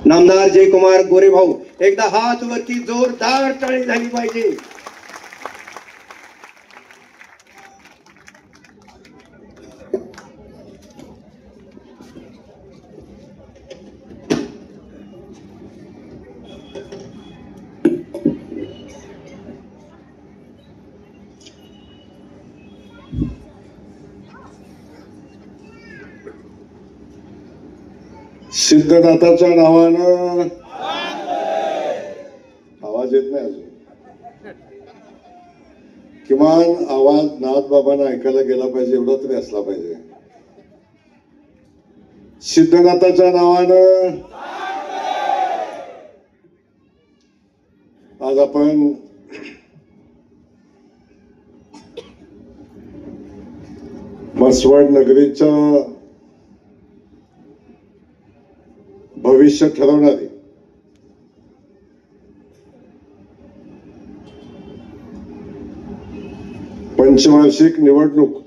नामदार जयकुमार गोरे भाऊ, एकदा हात वरती जोरदार टाळी झाली पाहिजे. सिद्धनाथाच्या नावानं आवाज येत नाही अजून. किमान आवाज नाथबाबांना ऐकायला गेला पाहिजे, एवढा तरी असला पाहिजे. सिद्धनाथाच्या नावानं आज आपण म्हसवड नगरीच्या भविष्य ठरवणारी पंचवार्षिक निवडणूक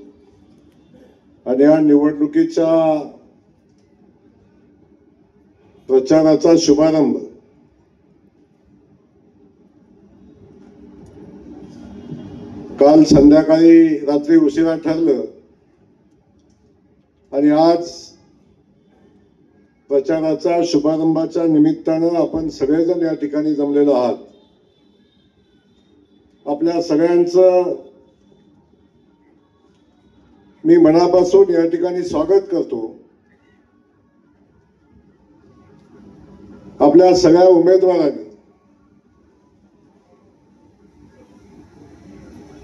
आणि या निवडणुकीच्या प्रचाराचा शुभारंभ काल संध्याकाळी रात्री उशिरा ठरलं आणि आज प्रचाराच्या शुभारंभाच्या निमित्तानं आपण सगळेजण या ठिकाणी जमलेलो आहात. आपल्या सगळ्यांचं मी मनापासून या ठिकाणी स्वागत करतो. आपल्या सगळ्या उमेदवारांनी,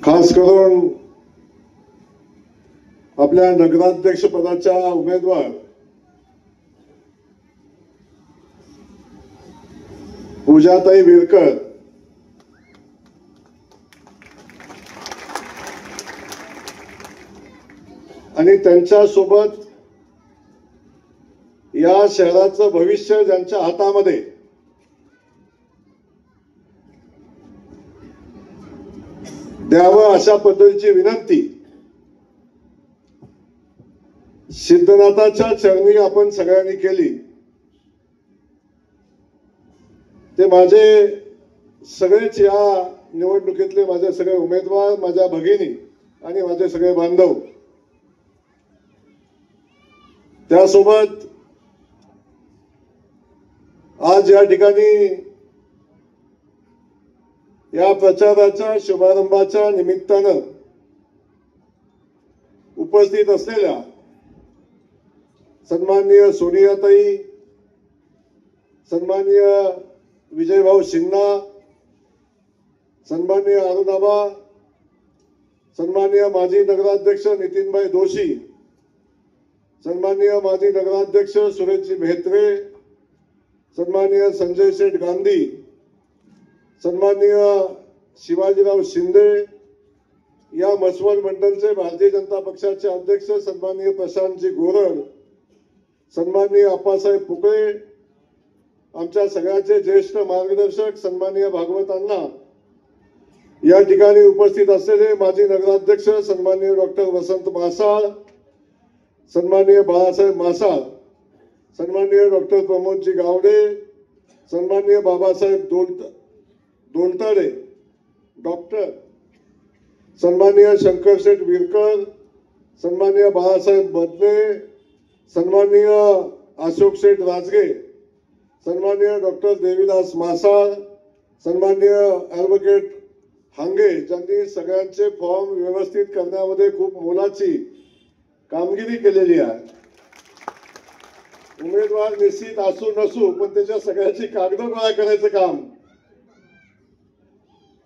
खास करून आपल्या नगराध्यक्ष पदाच्या उमेदवार पूजाताई विरकर आणि त्यांच्या सोबत या शहराचं भविष्य ज्यांच्या हातामध्ये, द्यावं अशा पद्धतीची विनंती सिद्धनाथाच्या चरणी आपण सगळ्यांनी केली. ते माझे सगळेच या निवडणुकीतले माझे सगळे उमेदवार, माझ्या भगिनी आणि माझे सगळे बांधव, त्यासोबत आज या ठिकाणी या प्रचाराच्या शुभारंभाच्या निमित्तानं उपस्थित असलेल्या सन्माननीय सोनियाताई, सन्माननीय विजयभाऊ शिंगणा, सन्माननीय अरुणाबा, सन्माननीय माजी नगराध्यक्ष नितीनभाई दोशी, सन्माननीय माजी नगराध्यक्ष सुरेशजी मेहत्रे, सन्माननीय संजय शेठ गांधी, सन्माननीय शिवाजीराव शिंदे, या म्हसवड मंडलचे भारतीय जनता पक्षाचे अध्यक्ष सन्माननीय प्रशांतजी गोरड, सन्माननीय अप्पासाहेब पुकळे, आमच्या सगळ्याचे ज्येष्ठ मार्गदर्शक सन्माननीय भागवत अण्णा, या ठिकाणी उपस्थित असलेले माजी नगराध्यक्ष सन्माननीय डॉक्टर वसंत मासाळ, सन्माननीय बाळासाहेब मासाळ, सन्माननीय डॉक्टर प्रमोदजी गावडे, सन्माननीय बाबासाहेब दोलताडे डॉक्टर, सन्माननीय शंकरशेठ विरकर, सन्माननीय बाळासाहेब बदले, सन्माननीय अशोक शेठ राजगे, सन्माननीय डॉक्टर देवीदास मासाळ, सन्माननीय ॲडव्होकेट हांगे, ज्यांनी सगळ्यांचे फॉर्म व्यवस्थित करण्यामध्ये खूप मोलाची कामगिरी केलेली आहे. उमेदवार निश्चित असू नसू, पण त्याच्या सगळ्याची कागद गोळा करायचं काम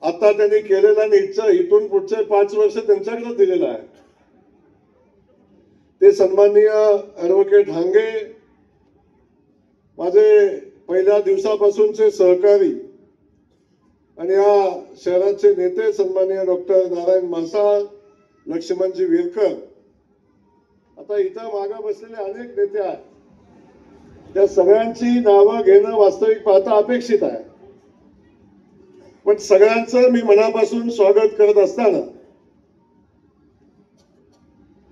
आता त्यांनी केलेलं आणि इथून पुढचे 5 वर्ष त्यांच्याकडे दिलेलं आहे. ते सन्माननीय ॲडव्होकेट हांगे माझे पहिल्या दिवसापासूनचे सहकारी आणि या शहराचे नेते सन्माननीय डॉक्टर नारायण मासाळ, लक्ष्मणजी विरकर, आता इथं मागे बसलेले अनेक नेते आहेत. त्या सगळ्यांची नावं घेणं वास्तविक पाहता अपेक्षित आहे, पण सगळ्यांचं मी मनापासून स्वागत करत असताना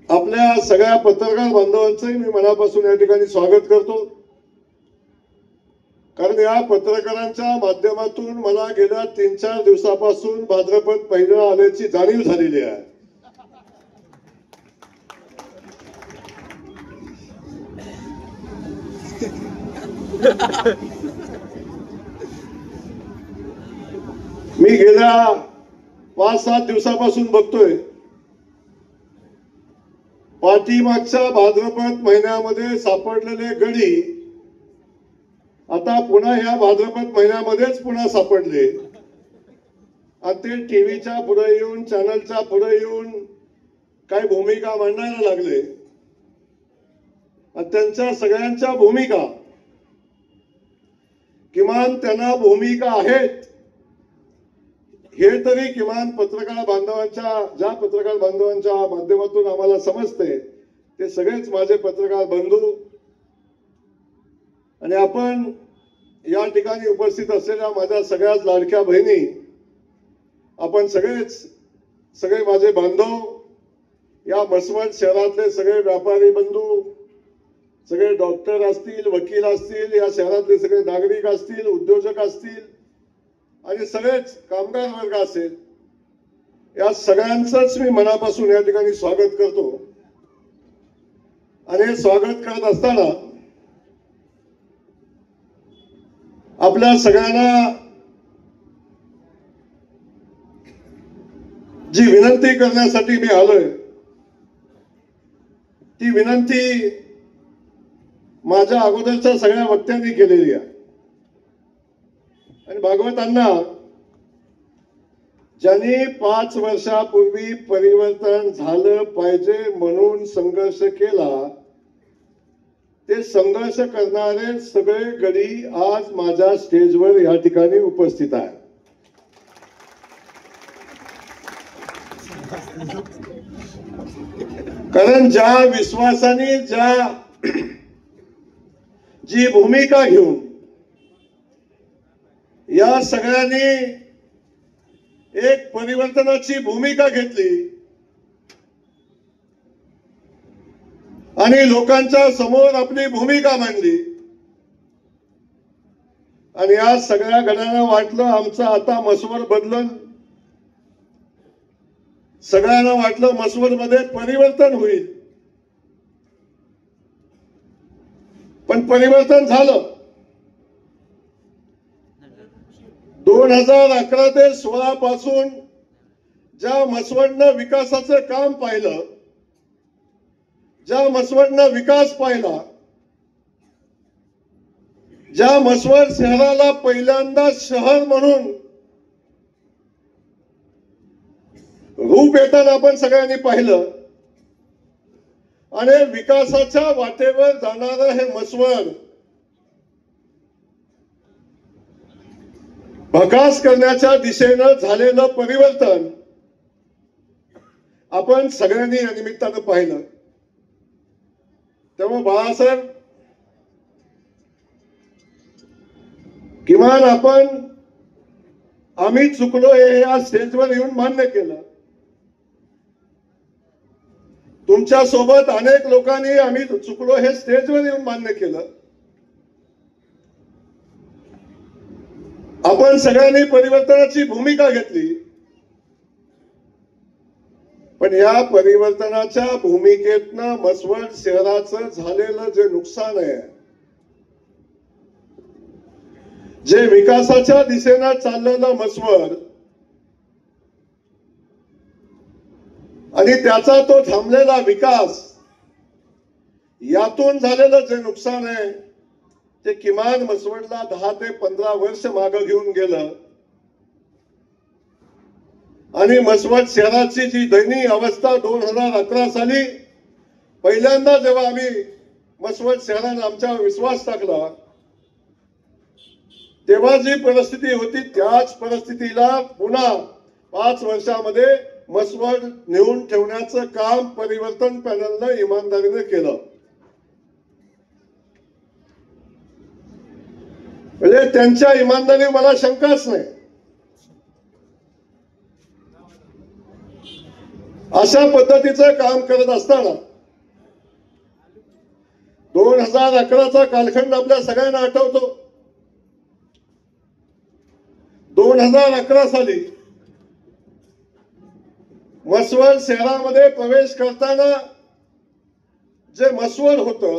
आपल्या सगळ्या पत्रकार बांधवांचंही मी मनापासून या ठिकाणी स्वागत करतो. कारण या पत्रकारांच्या माध्यमातून मला गेल्या 3-4 दिवसापासून भाद्रपद महिना आल्याची जाणीव झालेली आहे. मी गेल्या 5-7 दिवसापासून बघतोय पाठीमागच्या भाद्रपद महिन्यामध्ये सापडलेले गडी आता पुन्हा ह्या भाद्रपद महिन्यामध्येच पुन्हा सापडले आणि ते टीव्हीच्या पुढे येऊन चॅनलच्या पुढे येऊन काय भूमिका मांडायला लागले. त्यांच्या सगळ्यांच्या भूमिका किमान त्यांना भूमिका आहेत हे तरी किमान पत्रकार बांधवांच्या माध्यमातून आम्हाला समजते. ते सगळेच माझे पत्रकार बंधू आणि आपण या ठिकाणी उपस्थित असलेल्या माझ्या सगळ्याच लाडक्या बहिणी, आपण सगळे माझे बांधव, या मसवड शहरातले सगळे व्यापारी बंधू, सगळे डॉक्टर असतील, वकील असतील, या शहरातले सगळे नागरिक असतील, उद्योजक असतील आणि सगळेच कामगार वर्ग असेल, या सगळ्यांचंच मी मनापासून या ठिकाणी स्वागत करतो. आणि हे स्वागत करत असताना आपल्या सगळ्यांना जी विनंती करण्यासाठी मी आलोय ती विनंती माझ्या अगोदरच्या सगळ्या वक्त्यांनी केलेली आहे. आणि भागवतांना ज्यांनी 5 वर्षापूर्वी परिवर्तन झालं पाहिजे म्हणून संघर्ष केला, ते संघर्ष करणारे सगळे गडी आज माझ्या स्टेजवर या ठिकाणी उपस्थित आहेत. कारण ज्या विश्वासाने जी भूमिका घेऊन या सगळ्यांनी एक परिवर्तनाची भूमिका घेतली आणि लोकांच्या समोर आपली भूमिका मांडली आणि या सगळ्या गड्यांना वाटलं आमचं आता मसवड बदलून, सगळ्यांना वाटलं मसवड मध्ये परिवर्तन होईल. पण परिवर्तन झालं. 2011 ते 16 पासून ज्या मसवडनं विकासाचं काम पाहिलं, ज्या मसवडनं विकास पाहिला, ज्या मसवड शहराला पहिल्यांदा शहर म्हणून रूप येताना आपण सगळ्यांनी पाहिलं आणि विकासाच्या वाटेवर जाणारं हे मसवड भकास करण्याच्या दिशेनं झालेलं परिवर्तन आपण सगळ्यांनी या निमित्तानं पाहिलं. त्यामुळे बाळासाहेब, किमान आम्ही चुकलो हे या स्टेजवर येऊन मान्य केलं. तुमच्या सोबत अनेक लोकांनी आम्ही चुकलो हे स्टेजवर येऊन मान्य केलं. आपण सगळ्यांनी परिवर्तनाची भूमिका घेतली. पण या परिवर्तनाच्या भूमिकेतनं मसवड शहराचं झालेलं जे नुकसान आहे, जे विकासाच्या दिशेनं चाललेलं मसवड आणि त्याचा तो थांबलेला विकास, यातून झालेलं जे नुकसान आहे ते किमान मसवडला 10 ते 15 वर्ष मागे घेऊन गेलं. आणि मसवड शहराची जी दयनीय अवस्था 2011 साली पहिल्यांदा जेव्हा आम्ही मसवड शहराने आमच्यावर विश्वास टाकला, तेव्हा जी परिस्थिती होती त्याच परिस्थितीला पुन्हा 5 वर्षामध्ये मसवड नेऊन ठेवण्याचं काम परिवर्तन पॅनलनं इमानदारीने केलं. म्हणजे त्यांच्या इमानदारी मला शंकाच नाही. अशा पद्धतीचं काम करत असताना 2011चा कालखंड आपल्या सगळ्यांना आठवतो. 2011 साली म्हसवड शहरामध्ये प्रवेश करताना जे म्हसवड होतं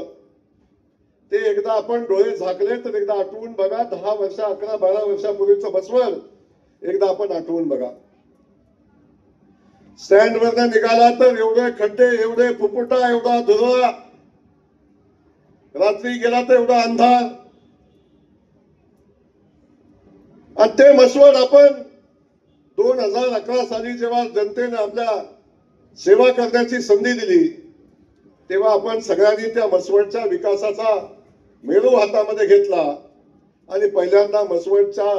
ते एकदा आपण डोळे झाकले तर एकदा आठवून बघा. 10 वर्ष 11 12 वर्षापूर्वीचं म्हसवड एकदा आपण आठवून बघा. स्टँड वरनं निघाला तर एवढे खड्डे, एवढे फुफुटा, एवढा धुरळा, रात्री गेला तर एवढा अंधार. आणि ते म्हसवड आपण 2011 साली जेव्हा जनतेने आपल्या सेवा करण्याची संधी दिली तेव्हा आपण सगळ्यांनी त्या म्हसवडच्या विकासाचा मेरू हातामध्ये घेतला आणि पहिल्यांदा म्हसवडच्या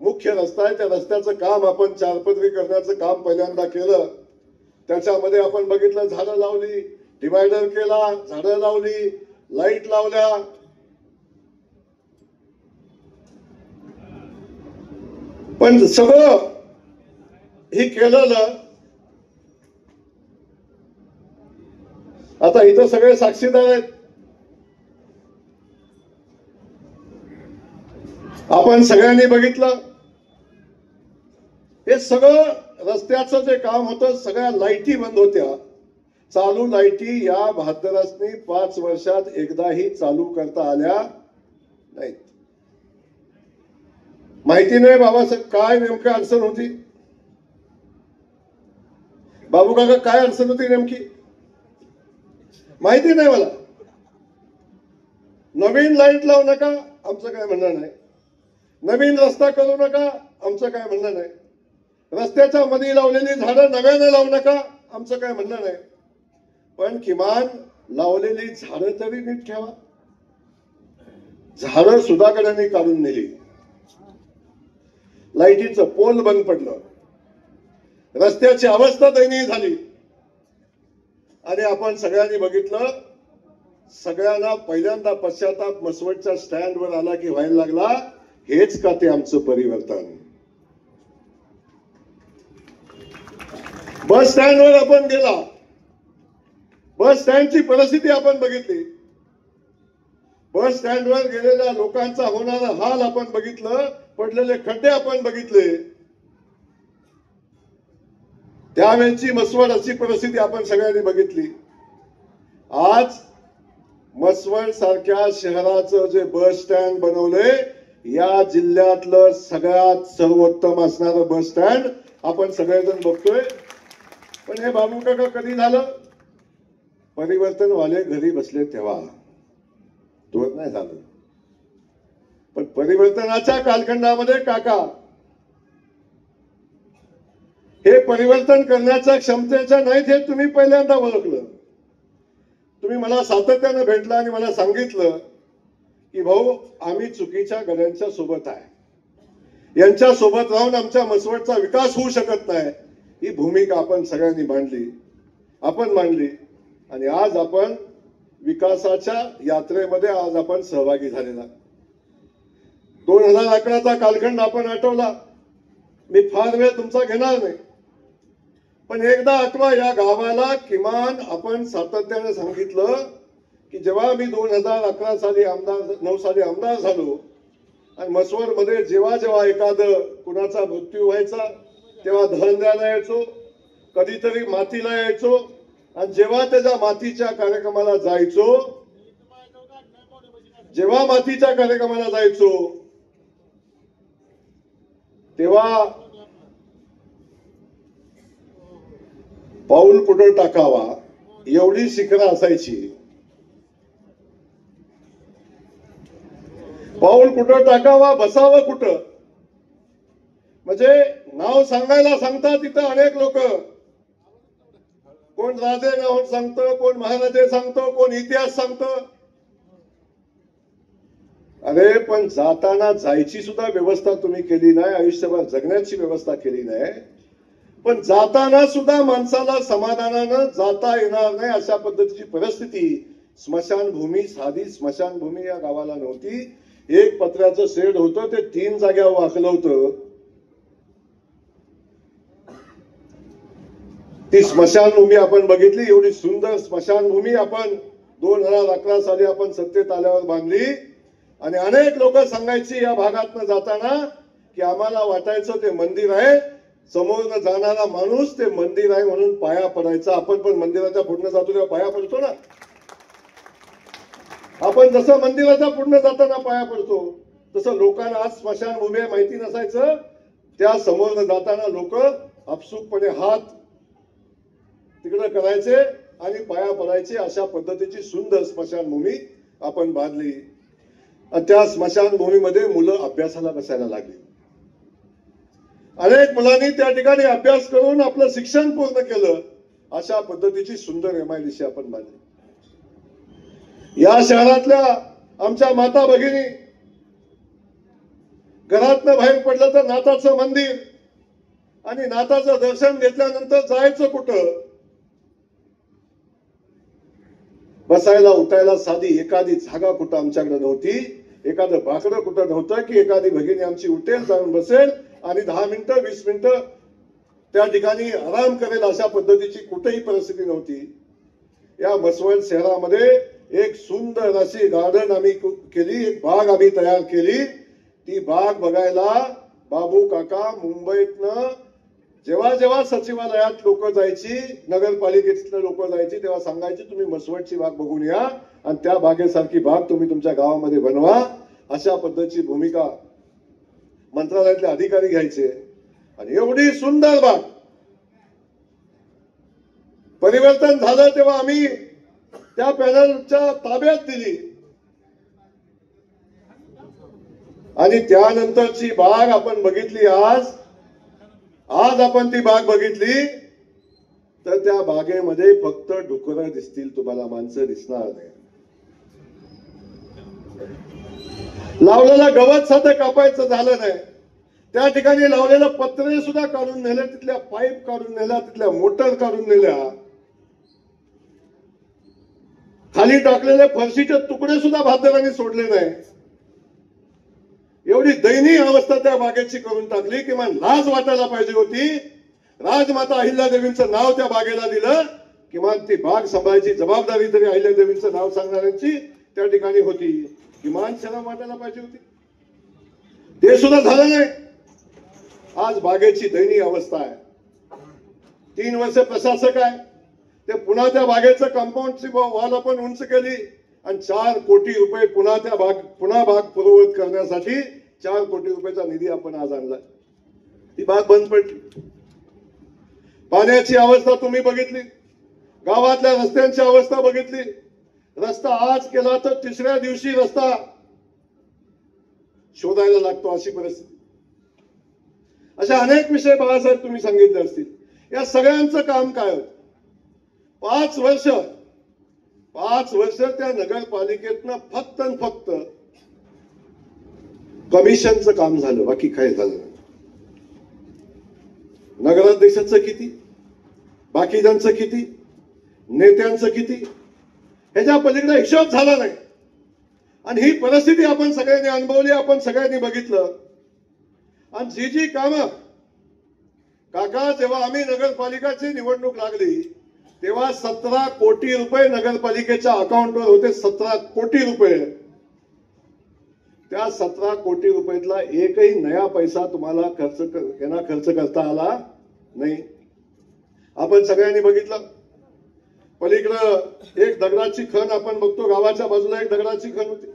मुख्य रस्ता आहे त्या रस्त्याचं काम आपण चारपदरी करण्याचं काम पहिल्यांदा केलं. त्याच्यामध्ये आपण बघितलं झाडं लावली, डिवायडर केला, झाडं लावली, लाईट लावल्या. पण सगळं हे केलेलं आता इथं सगळे साक्षीदार आहेत. आपण सगळ्यांनी बघितलं हे सगळं रस्त्याचं जे काम होतं सगळ्या लाईटी बंद होत्या. चालू लाईटी या भाद्रसनी 5 वर्षात एकदाही चालू करता आल्या नाहीत. माहिती नाही बाबासाहेब काय नेमकं अडचण होती. बाबू काका काय अडचण होती नेमकी माहिती नाही मला. नवीन लाईट लावू नका आमचं काय म्हणणं नाही, नवीन रस्ता करू नका आमचं काय म्हणणं नाही, रस्त्याच्या मध्ये लावलेली झाडं नव्याने लावू नका आमचं काय म्हणणं नाही. पण किमान लावलेली झाडं तरी नीट ठेवा. झाडं सुधागरांनी काढून नेली, लाईटीचं पोल बंद पडलं, रस्त्याची अवस्था दयनीय झाली. आणि आपण सगळ्यांनी बघितलं सगळ्यांना पहिल्यांदा पश्चाताप म्हसवडच्या स्टँडवर आला की व्हायला लागला हेच का ते आमचं परिवर्तन. बस स्टँडवर आपण गेला, बस स्टँडची परिस्थिती आपण बघितली, बस स्टँडवर गेलेल्या लोकांचा होणारा हाल आपण बघितलं, पडलेले खड्डे आपण बघितले. त्यावेळची म्हसवड अशी परिस्थिती आपण सगळ्यांनी बघितली. आज म्हसवड सारख्या शहराचं जे बस स्टँड बनवलंय या जिल्ह्यातलं सगळ्यात सर्वोत्तम असणारं बस स्टँड आपण सगळेजण बघतोय. पण हे बाबू काका कधी झालं परिवर्तन वाले घरी बसले तेव्हा तो नाही झालं. पण परिवर्तनाच्या कालखंडामध्ये काका हे परिवर्तन करण्याच्या क्षमतेच्या नाहीत हे तुम्ही पहिल्यांदा ओळखलं. तुम्ही मला सातत्यानं भेटला आणि मला सांगितलं की भाऊ आम्ही चुकीच्या गड्यांच्या सोबत आहे, यांच्या सोबत राहून आमच्या म्हसवडचा विकास होऊ शकत नाही. ही भूमिका आपण सगळ्यांनी मांडली, आपण मांडली आणि आज आपण विकासाच्या यात्रेमध्ये आज आपण सहभागी झालेला. 2011चा कालखंड आपण आठवला. मी फार वेळ तुमचा घेणार नाही, पण एकदा आठवा या गावाला किमान आपण सातत्याने सांगितलं की जेव्हा मी 2011 साली आमदार 9 साली आमदार झालो आणि म्हसवड मध्ये जेव्हा जेव्हा एखादं कुणाचा मृत्यू व्हायचा तेव्हा दहन द्यायला यायचो, कधीतरी मातीला यायचो आणि जेव्हा त्याच्या मातीच्या कार्यक्रमाला जायचो, जेव्हा मातीच्या कार्यक्रमाला जायचो तेव्हा पाऊल कुठं टाकावा एवढी शिखरं असायची. पाऊल कुठं टाकावा बसावं कुठं म्हणजे नाव सांगायला सांगतात तिथं अनेक लोक. कोण राजे नाव सांगतं, कोण महाराजे सांगतो, कोण इतिहास सांगतं. अरे पण जाताना जायची सुद्धा व्यवस्था तुम्ही केली नाही, आयुष्यभर जगण्याची व्यवस्था केली नाही. पण जाताना सुद्धा माणसाला समाधानानं जाता येणार नाही अशा पद्धतीची परिस्थिती. स्मशानभूमी साधी स्मशानभूमी या गावाला नव्हती. एक पत्र्याचं शेड होतं ते 3 जाग्यावर वाकलं होतं. ती स्मशानभूमी आपण बघितली. एवढी सुंदर स्मशानभूमी आपण 2011 साली आपण सत्तेत आल्यावर बांधली आणि अनेक लोक सांगायची या भागातनं जाताना की आम्हाला वाटायचं ते मंदिर आहे, समोरनं जाणारा माणूस ते मंदिर आहे म्हणून पाया पडायचा. आपण पण मंदिराच्या पुढनं जातो तेव्हा पाया पडतो ना. आपण जसं मंदिराच्या पुढनं जाताना पाया पडतो तसं लोकांना आज स्मशानभूमी आहे माहिती नसायचं, त्या समोरनं जाताना लोक आपसुकपणे हात तिकडे करायचे आणि पाया पडायचे. अशा पद्धतीची सुंदर स्मशानभूमी आपण बांधली. आणि त्या स्मशानभूमीमध्ये मुलं अभ्यासाला बसायला लागली. अनेक मुलांनी त्या ठिकाणी अभ्यास करून आपलं शिक्षण पूर्ण केलं. अशा पद्धतीची सुंदर MIDC आपण बांधली. या शहरातल्या आमच्या माता भगिनी घरातनं बाहेर पडलं तर नाथाचं मंदिर आणि नाथाचं दर्शन घेतल्यानंतर जायचं कुठं, बसायला उठायला साधी एखादी जागा कुठं आमच्याकडे नव्हती, एखादं बाकडं कुठं नव्हतं की एखादी भगिनी आमची उठेल जाऊन बसेल आणि 10 मिनिटं 20 मिनिटं त्या ठिकाणी आराम करेल. अशा पद्धतीची कुठेही परिस्थिती नव्हती. या म्हसवड शहरामध्ये एक सुंदर अशी गार्डन आम्ही केली, एक बाग आम्ही तयार केली. ती बाग बघायला बाबू काका मुंबईतनं जेव्हा जेव्हा सचिवालयात लोक जायची, नगरपालिकेतले लोक जायची, तेव्हा सांगायची तुम्ही म्हसवडची बाग बघून या आणि त्या बागेसारखी बाग तुम्ही तुमच्या गावामध्ये बनवा. अशा पद्धतीची भूमिका मंत्रालयातले अधिकारी घ्यायचे. आणि एवढी सुंदर बाग परिवर्तन झालं तेव्हा आम्ही त्या पॅनलच्या ताब्यात दिली आणि त्यानंतरची बाग आपण बघितली. आज आपण ती बाग बघितली तर त्या बागेमध्ये फक्त डुकरं दिसतील तुम्हाला, माणसं दिसणार नाही. लावलेलं गवत साधं कापायचं झालं नाही. त्या ठिकाणी लावलेलं पत्रे सुद्धा काढून नेले, तिथल्या पाईप काढून नेल्या, तिथल्या मोटर काढून नेल्या, खाली टाकलेले फरशीचे तुकडे सुद्धा भाद्रांनी सोडले नाही. एवढी दयनीय अवस्था त्या बागेची करून टाकली. किमान लाज वाटायला पाहिजे होती. राजमाता अहिल्यादेवींचं नाव त्या बागेला दिलं, किमान ती बाग सांभाळायची जबाबदारी तरी अहिल्यादेवींचं नाव सांगणाऱ्यांची त्या ठिकाणी होती. किमान शरम वाटायला पाहिजे होती. ते सुद्धा झालं नाही. आज बागेची दयनीय अवस्था आहे. 3 वर्ष प्रशासक आहे ते पुन्हा त्या बागेचं कंपाऊंडची वॉल आपण उंच केली आणि 4 कोटी रुपये पुन्हा बाग पूर्ववत करण्यासाठी 4 कोटी रुपयाचा निधी आपण आज आणला. ती बाग बंद पडली. पाण्याची अवस्था तुम्ही बघितली, गावातल्या रस्त्यांची अवस्था बघितली. रस्ता आज केला तर 3ऱ्या दिवशी रस्ता शोधायला लागतो अशी परिस्थिती. अशा अनेक विषय बाळासाहेब तुम्ही सांगितले असतील. या सगळ्यांचं काम काय होतं? 5 वर्ष त्या नगरपालिकेतनं फक्त कमिशनचं काम झालं, बाकी काय झालं नाही. नगराध्यक्षाचं किती, बाकीच्यांचं किती, नेत्यांचं किती, ह्याच्या पलीकडे हिशोब झाला नाही. आणि ही परिस्थिती आपण सगळ्यांनी अनुभवली, आपण सगळ्यांनी बघितलं. आणि जी कामं काका, जेव्हा आम्ही नगरपालिकाची निवडणूक लागली तेव्हा 17 कोटी रुपये नगरपालिकेच्या अकाउंटवर होते. 17 कोटी रुपये. त्या 17 कोटी रुपयातला एकही नया पैसा तुम्हाला खर्च करता आला नाही. आपण सगळ्यांनी बघितलं. पलीकडं एक दगडाची खण आपण बघतो, गावाच्या बाजूला एक दगडाची खण होती.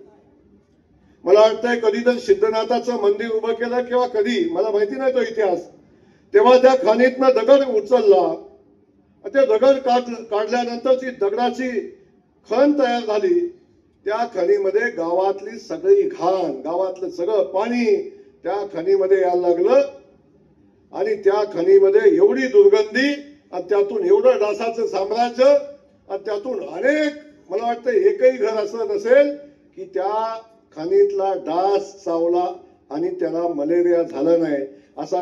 मला वाटतंय कधी तर सिद्धनाथाचं मंदिर उभं केलं किंवा कधी, मला माहिती नाही तो इतिहास, तेव्हा त्या खाणीतनं दगड उचलला. ते दगड काढल्यानंतर ती दगडाची खण तयार झाली. त्या खणीमध्ये गावातली सगळी घाण, गावातलं सगळं पाणी त्या खणीमध्ये यायला लागलं. आणि त्या खणीमध्ये एवढी दुर्गंधी आणि त्यातून एवढं डासाचं साम्राज्य आणि त्यातून अनेक, मला वाटतं एकही घर असं नसेल की त्या खणीतला डास चावला आणि त्याला मलेरिया झाला नाही. असा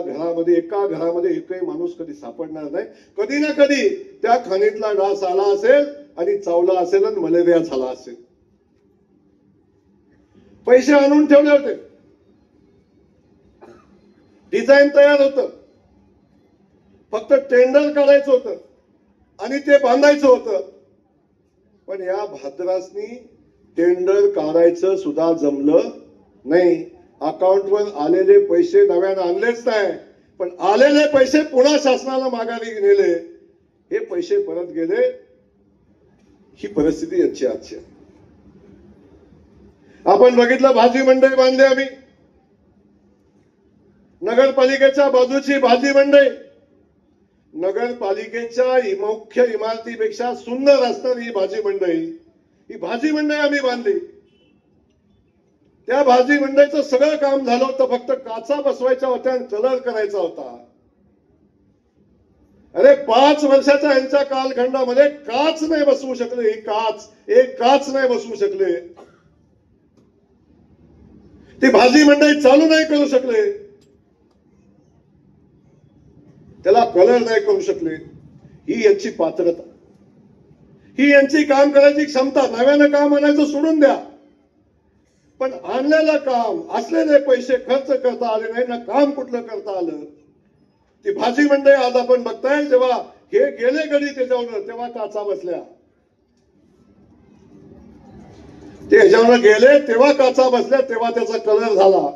एका घरामध्ये एकही माणूस कधी सापडणार नाही. कधी ना कधी त्या खणीतला डास आला असेल आणि चावला असेल आणि मलेरिया झाला असेल. पैसे आणून ठेवले होते, डिझाईन तयार होतं, फक्त टेंडर काढायचं होतं आणि ते बांधायचं होतं. पण या भाद्रासनी टेंडर काढायचं सुद्धा जमलं नाही. अकाउंटवर आलेले पैसे नव्यानं आणलेच नाही, पण आलेले पैसे पुन्हा शासनाला माघारी नेले, हे पैसे परत गेले. ही परिस्थिती यांची आजची. आपण बघितलं भाजी मंडई बांधली आम्ही, नगरपालिकेच्या बाजूची भाजी मंडई, नगरपालिकेच्या मुख्य इमारतीपेक्षा सुंदर असणारी ही भाजी मंडई, ही भाजी मंडई आम्ही बांधली. त्या भाजी मंडईचं सगळं काम झालं होतं, फक्त काचा बसवायच्या होत्या आणि कलर करायचा होता. अरे 5 वर्षाच्या यांच्या कालखंडामध्ये काच नाही बसवू शकले, ही काच, एक काच नाही बसवू शकले, ती भाजी मंडई चालू नाही करू शकले, त्याला कलर नाही करू शकले. ही यांची पात्रता, ही यांची काम करायची क्षमता. नव्यानं काम आणायचं सोडून द्या, पण आणलेलं काम, असलेले पैसे खर्च करता आले नाही ना, काम कुठलं करता आलं. ती भाजी मंडई आज आपण बघताय, जेव्हा हे गेले गडी त्याच्यावर तेव्हा काचा बसल्या, ते ह्याच्यावर गेले तेव्हा काचा बसल्या, तेव्हा त्याचा कलर झाला.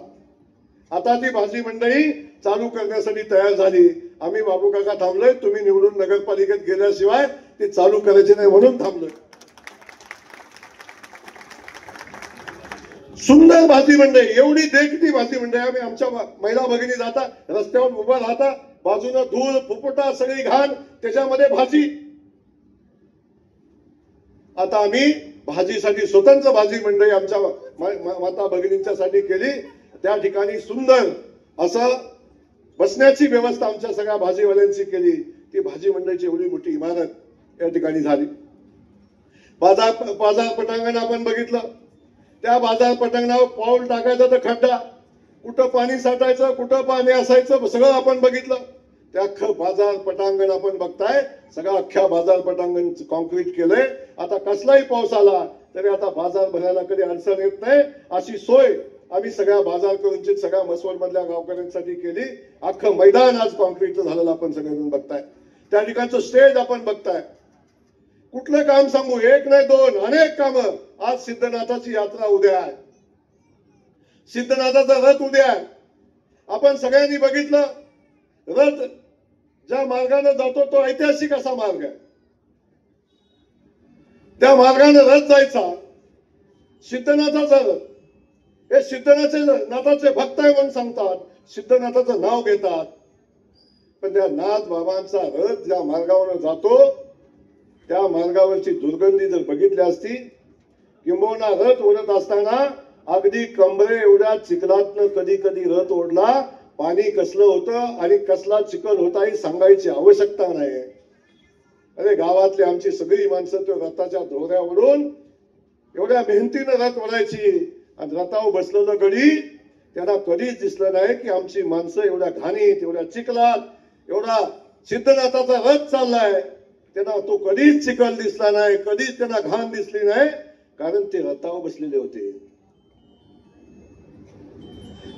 आता ती भाजी मंडई चालू करण्यासाठी तयार झाली. आम्ही बाबू काका थांबलोय, तुम्ही निवडून नगरपालिकेत गेल्याशिवाय ती चालू करायची नाही म्हणून थांबलोय. सुंदर भाजी मंडई, एवढी देखती भाजी मंडई. आम्ही आमच्या महिला भगिनी जाता, रस्त्यावर उभा राहता, बाजूनं धूळ फुफुटा सगळी घाण, त्याच्यामध्ये भाजी. आता आम्ही भाजीसाठी स्वतंत्र भाजी मंडई आमच्या माता भगिनींच्यासाठी केली. त्या ठिकाणी सुंदर असं बसण्याची व्यवस्था आमच्या सगळ्या भाजीवाल्यांची केली. ती भाजी मंडईची एवढी मोठी इमारत या ठिकाणी झाली. बाजार पटांगण आपण बघितलं, त्या बाजार पटांगणावर पाऊल टाकायचं तर खड्डा, कुठं पाणी साठायचं, कुठं पाणी असायचं, सगळं आपण बघितलं. त्या अख्खं बाजार पटांगण आपण बघताय, सगळं अख्ख्या बाजार पटांगण कॉन्क्रीट केलंय. आता कसलाही पाऊस आला तरी आता बाजार भरायला कधी अडचण येत नाही, अशी सोय आम्ही सगळ्या बाजार करूनची सगळ्या मसवड मधल्या गावकऱ्यांसाठी केली. अख्खं मैदान आज कॉन्क्रीटचं झालेलं आपण सगळेजण बघताय. त्या ठिकाणचं स्टेज आपण बघताय. कुठलं काम सांगू, एक नाही दोन, अनेक कामं. आज सिद्धनाथाची यात्रा उद्या आहे, सिद्धनाथाचा रथ उद्या आहे. आपण सगळ्यांनी बघितलं, रथ ज्या मार्गाने जातो तो ऐतिहासिक असा मार्ग आहे. त्या मार्गाने रथ जायचा, सिद्धनाथाचा रथ. हे सिद्धनाथाचे भक्त आहे म्हणून सांगतात, सिद्धनाथाचं नाव घेतात, पण त्या नाथ बाबांचा रथ ज्या मार्गावर जातो त्या मार्गावरची दुर्गंधी जर बघितली असती, किंबहुना रथ ओढत असताना अगदी कमरे एवढ्या चिखलातनं कधी कधी रथ ओढला, पाणी कसलं होतं आणि कसला चिखल होता ही सांगायची आवश्यकता नाही. अरे गावातली आमची सगळी माणसं तो रथाच्या दोऱ्यावरून एवढ्या मेहनतीनं रथ ओढायची, आणि रथावर बसलेलं गडी त्यांना कधीच दिसलं नाही की आमची माणसं एवढ्या घाणीत, एवढ्या चिखलात, एवढा सिद्धनाथाचा रथ चाललाय, त्यांना तो कधीच चिखल दिसला नाही, कधीच त्यांना घाण दिसली नाही, कारण ते रथावर बसलेले होते.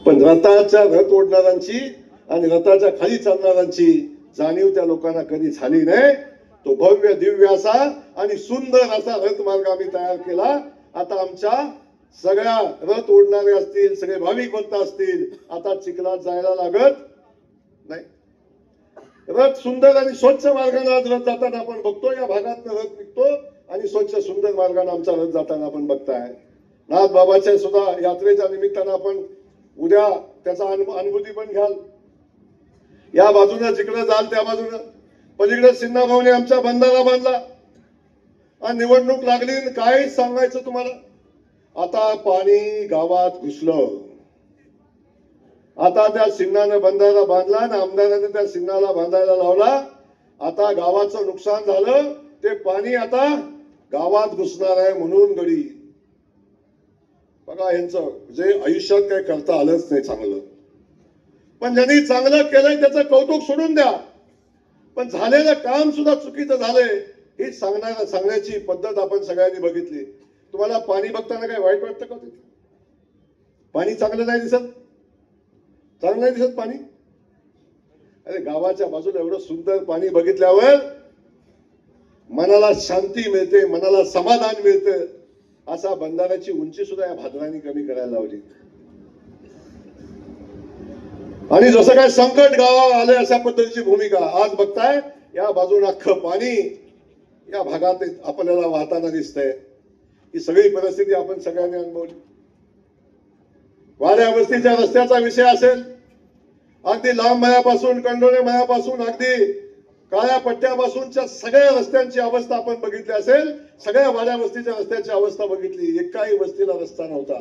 पण रथाच्या रथ ओढणाऱ्यांची आणि रथाच्या खाली चालणाऱ्यांची जाणीव त्या लोकांना कधी झाली नाही. तो भव्य दिव्य असा आणि सुंदर असा रथ मार्ग आम्ही तयार केला. आता आमच्या सगळ्या रथ ओढणारे असतील, सगळे भाविक भक्त असतील, आता चिखलात जायला लागत नाही. रथ सुंदर आणि स्वच्छ मार्गाने आज रथ जाताना आपण बघतो. या भागात रथ निघतो आणि स्वच्छ सुंदर मार्गाने आमचा रथ जाताना आपण बघताय. नाथ बाबाच्या सुद्धा यात्रेच्या निमित्तानं आपण उद्या त्याचा अनुभूती पण घ्याल. या बाजूने जिकडे जाल त्या बाजूने पलीकडे सिन्हा भाऊने आमचा बंधारा बांधला आणि निवडणूक लागली, काय सांगायचं तुम्हाला. आता पाणी गावात घुसलं. आता त्या सिन्हानं बंधारा बांधला आणि आमदाराने त्या सिन्हाला बांधायला लावला. आता गावाचं नुकसान झालं, ते पाणी आता गावात घुसणार आहे म्हणून गडी. बघा यांचं जे आयुष्यात काही करता आलंच नाही चांगलं, पण ज्यांनी चांगलं केलंय त्याचं कौतुक सोडून द्या, पण झालेलं काम सुद्धा चुकीचं झालंय ही सांगण्याची पद्धत आपण सगळ्यांनी बघितली. तुम्हाला पाणी बघताना काही वाईट वाटतं का? पाणी चांगलं नाही दिसत? चांगलं नाही दिसत पाणी? अरे गावाच्या बाजूला एवढं सुंदर पाणी बघितल्यावर मनाला शांती मिळते, मनाला समाधान मिळतं. असा बंधाऱ्याची उंची सुद्धा या भाद्रांनी कमी करायला लावली. आणि जसं काय संकट गावावर आले अशा पद्धतीची भूमिका आज बघताय. या बाजूला अख्खं पाणी या भागात आपल्याला वाहताना दिसतंय. ही सगळी परिस्थिती आपण सगळ्यांनी अनुभवली. वाड्या वस्तीच्या रस्त्याचा विषय असेल, अगदी लांब मळ्यापासून कंडोळे मळ्यापासून अगदी काळ्या पट्ट्यापासूनच्या सगळ्या रस्त्यांची अवस्था आपण बघितली असेल. सगळ्या वाड्या वस्तीच्या रस्त्याची अवस्था बघितली. एकाही वस्तीला रस्ता नव्हता.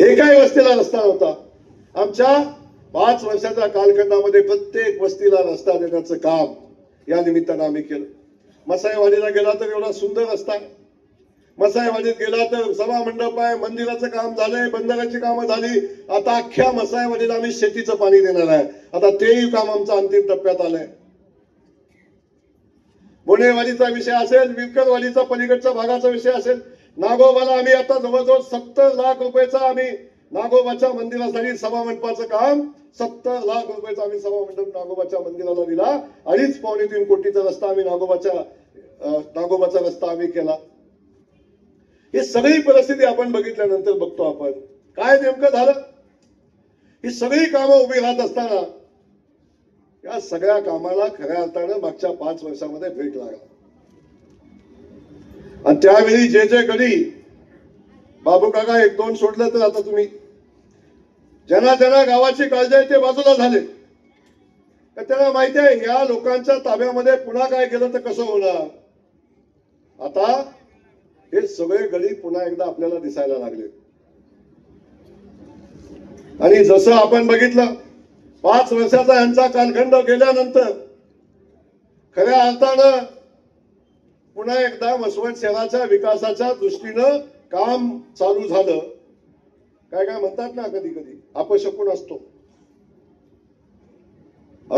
एकाही वस्तीला रस्ता नव्हता. आमच्या 5 वर्षाच्या कालखंडामध्ये प्रत्येक वस्तीला रस्ता देण्याचं काम या निमित्तानं आम्ही केलं. मसाईवाडीला गेला तर एवढा सुंदर रस्ता आहे. मसाईवाडीत गेला तर सभा मंडप आहे, मंदिराचं काम झालंय, बंधाऱ्याची कामं झाली. आता अख्ख्या मसाईवाडीला आम्ही शेतीचं पाणी देणार आहे. आता तेही काम आमचं अंतिम टप्प्यात आलंय. बोनेवाडीचा विषय असेल, विरकरवाडीचा पलीकडच्या भागाचा विषय असेल, नागोबाला आम्ही आता जवळजवळ 70 लाख रुपयाचा आम्ही नागोबाच्या मंदिरासाठी सभा मंडपाचं काम 70 लाख रुपयाचा आम्ही सभा मंडप नागोबाच्या मंदिराला दिला. 2.5-3 कोटीचा रस्ता आम्ही नागोबाचा रस्ता आम्ही केला. ही सगळी परिस्थिती आपण बघितल्यानंतर बघतो आपण काय नेमकं झालं. ही सगळी कामं उभी राहत असताना या सगळ्या कामाला खऱ्या अर्थानं मागच्या 5 वर्षामध्ये ब्रेक लागला. आणि त्यावेळी जे गडी बाबू काका 1-2 सोडलं तर आता तुम्ही ज्यांना गावाची काळजी आहे ते बाजूला झाले. तर त्यांना माहिती आहे या लोकांच्या ताब्यामध्ये पुन्हा काय केलं तर कसं होणार. आता हे सगळे गडी पुन्हा एकदा आपल्याला दिसायला लागले. आणि जसं आपण बघितलं 5 वर्षाचा यांचा कालखंड गेल्यानंतर खऱ्या अर्थानं पुन्हा एकदा मसवड शहराच्या विकासाच्या दृष्टीनं काम चालू झालं. काय म्हणतात ना, कधी कधी अपशकुन असतो